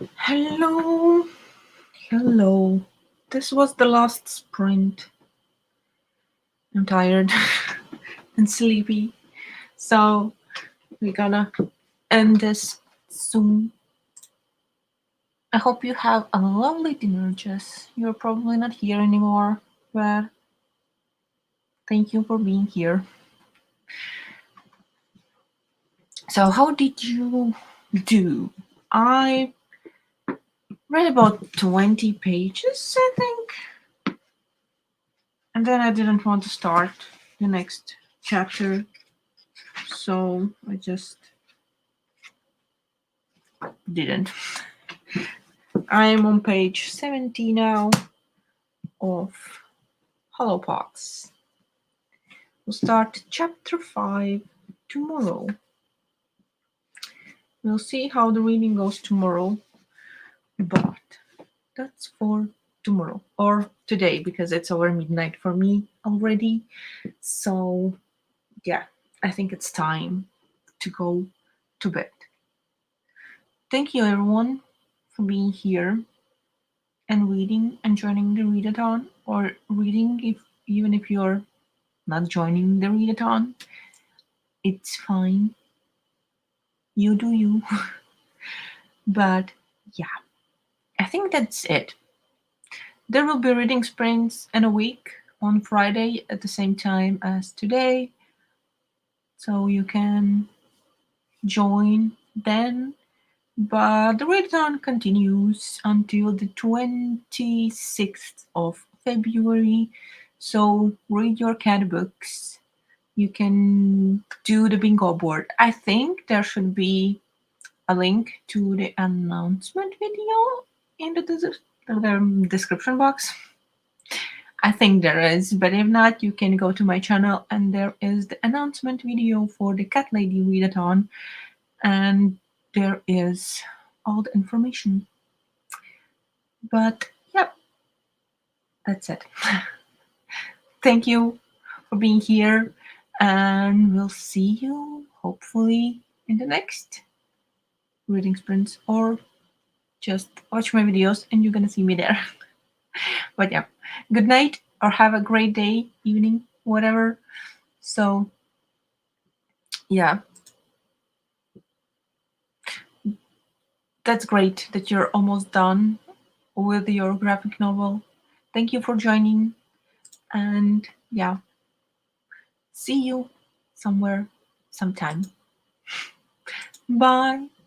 Hello, hello. This was the last sprint. I'm tired and sleepy, so we're gonna end this soon. I hope you have a lovely dinner, Jess. You're probably not here anymore, but thank you for being here. So, how did you do? I read about 20 pages, I think, and then I didn't want to start the next chapter, so I just didn't. I'm on page 70 now of Hollowpox. We'll start chapter 5 tomorrow. We'll see how the reading goes tomorrow, but that's for tomorrow or today because it's over midnight for me already. So, yeah, I think it's time to go to bed. Thank you, everyone, for being here and reading and joining the readathon, or reading if even if you're not joining the readathon. It's fine. You do you. But yeah, I think that's it. There will be reading sprints in a week on Friday at the same time as today, so you can join then. But the readathon continues until the 26th of February, so read your cat books. You can do the bingo board. I think there should be a link to the announcement video in the description box. I think there is, but if not, you can go to my channel and there is the announcement video for the Cat Lady Readathon, and there is all the information. But yep, that's it. Thank you for being here, and we'll see you hopefully in the next reading sprints, or just watch my videos and you're gonna see me there. But yeah, good night or have a great day, evening, whatever. So yeah, that's great that you're almost done with your graphic novel. Thank you for joining, and yeah, see you somewhere sometime. Bye.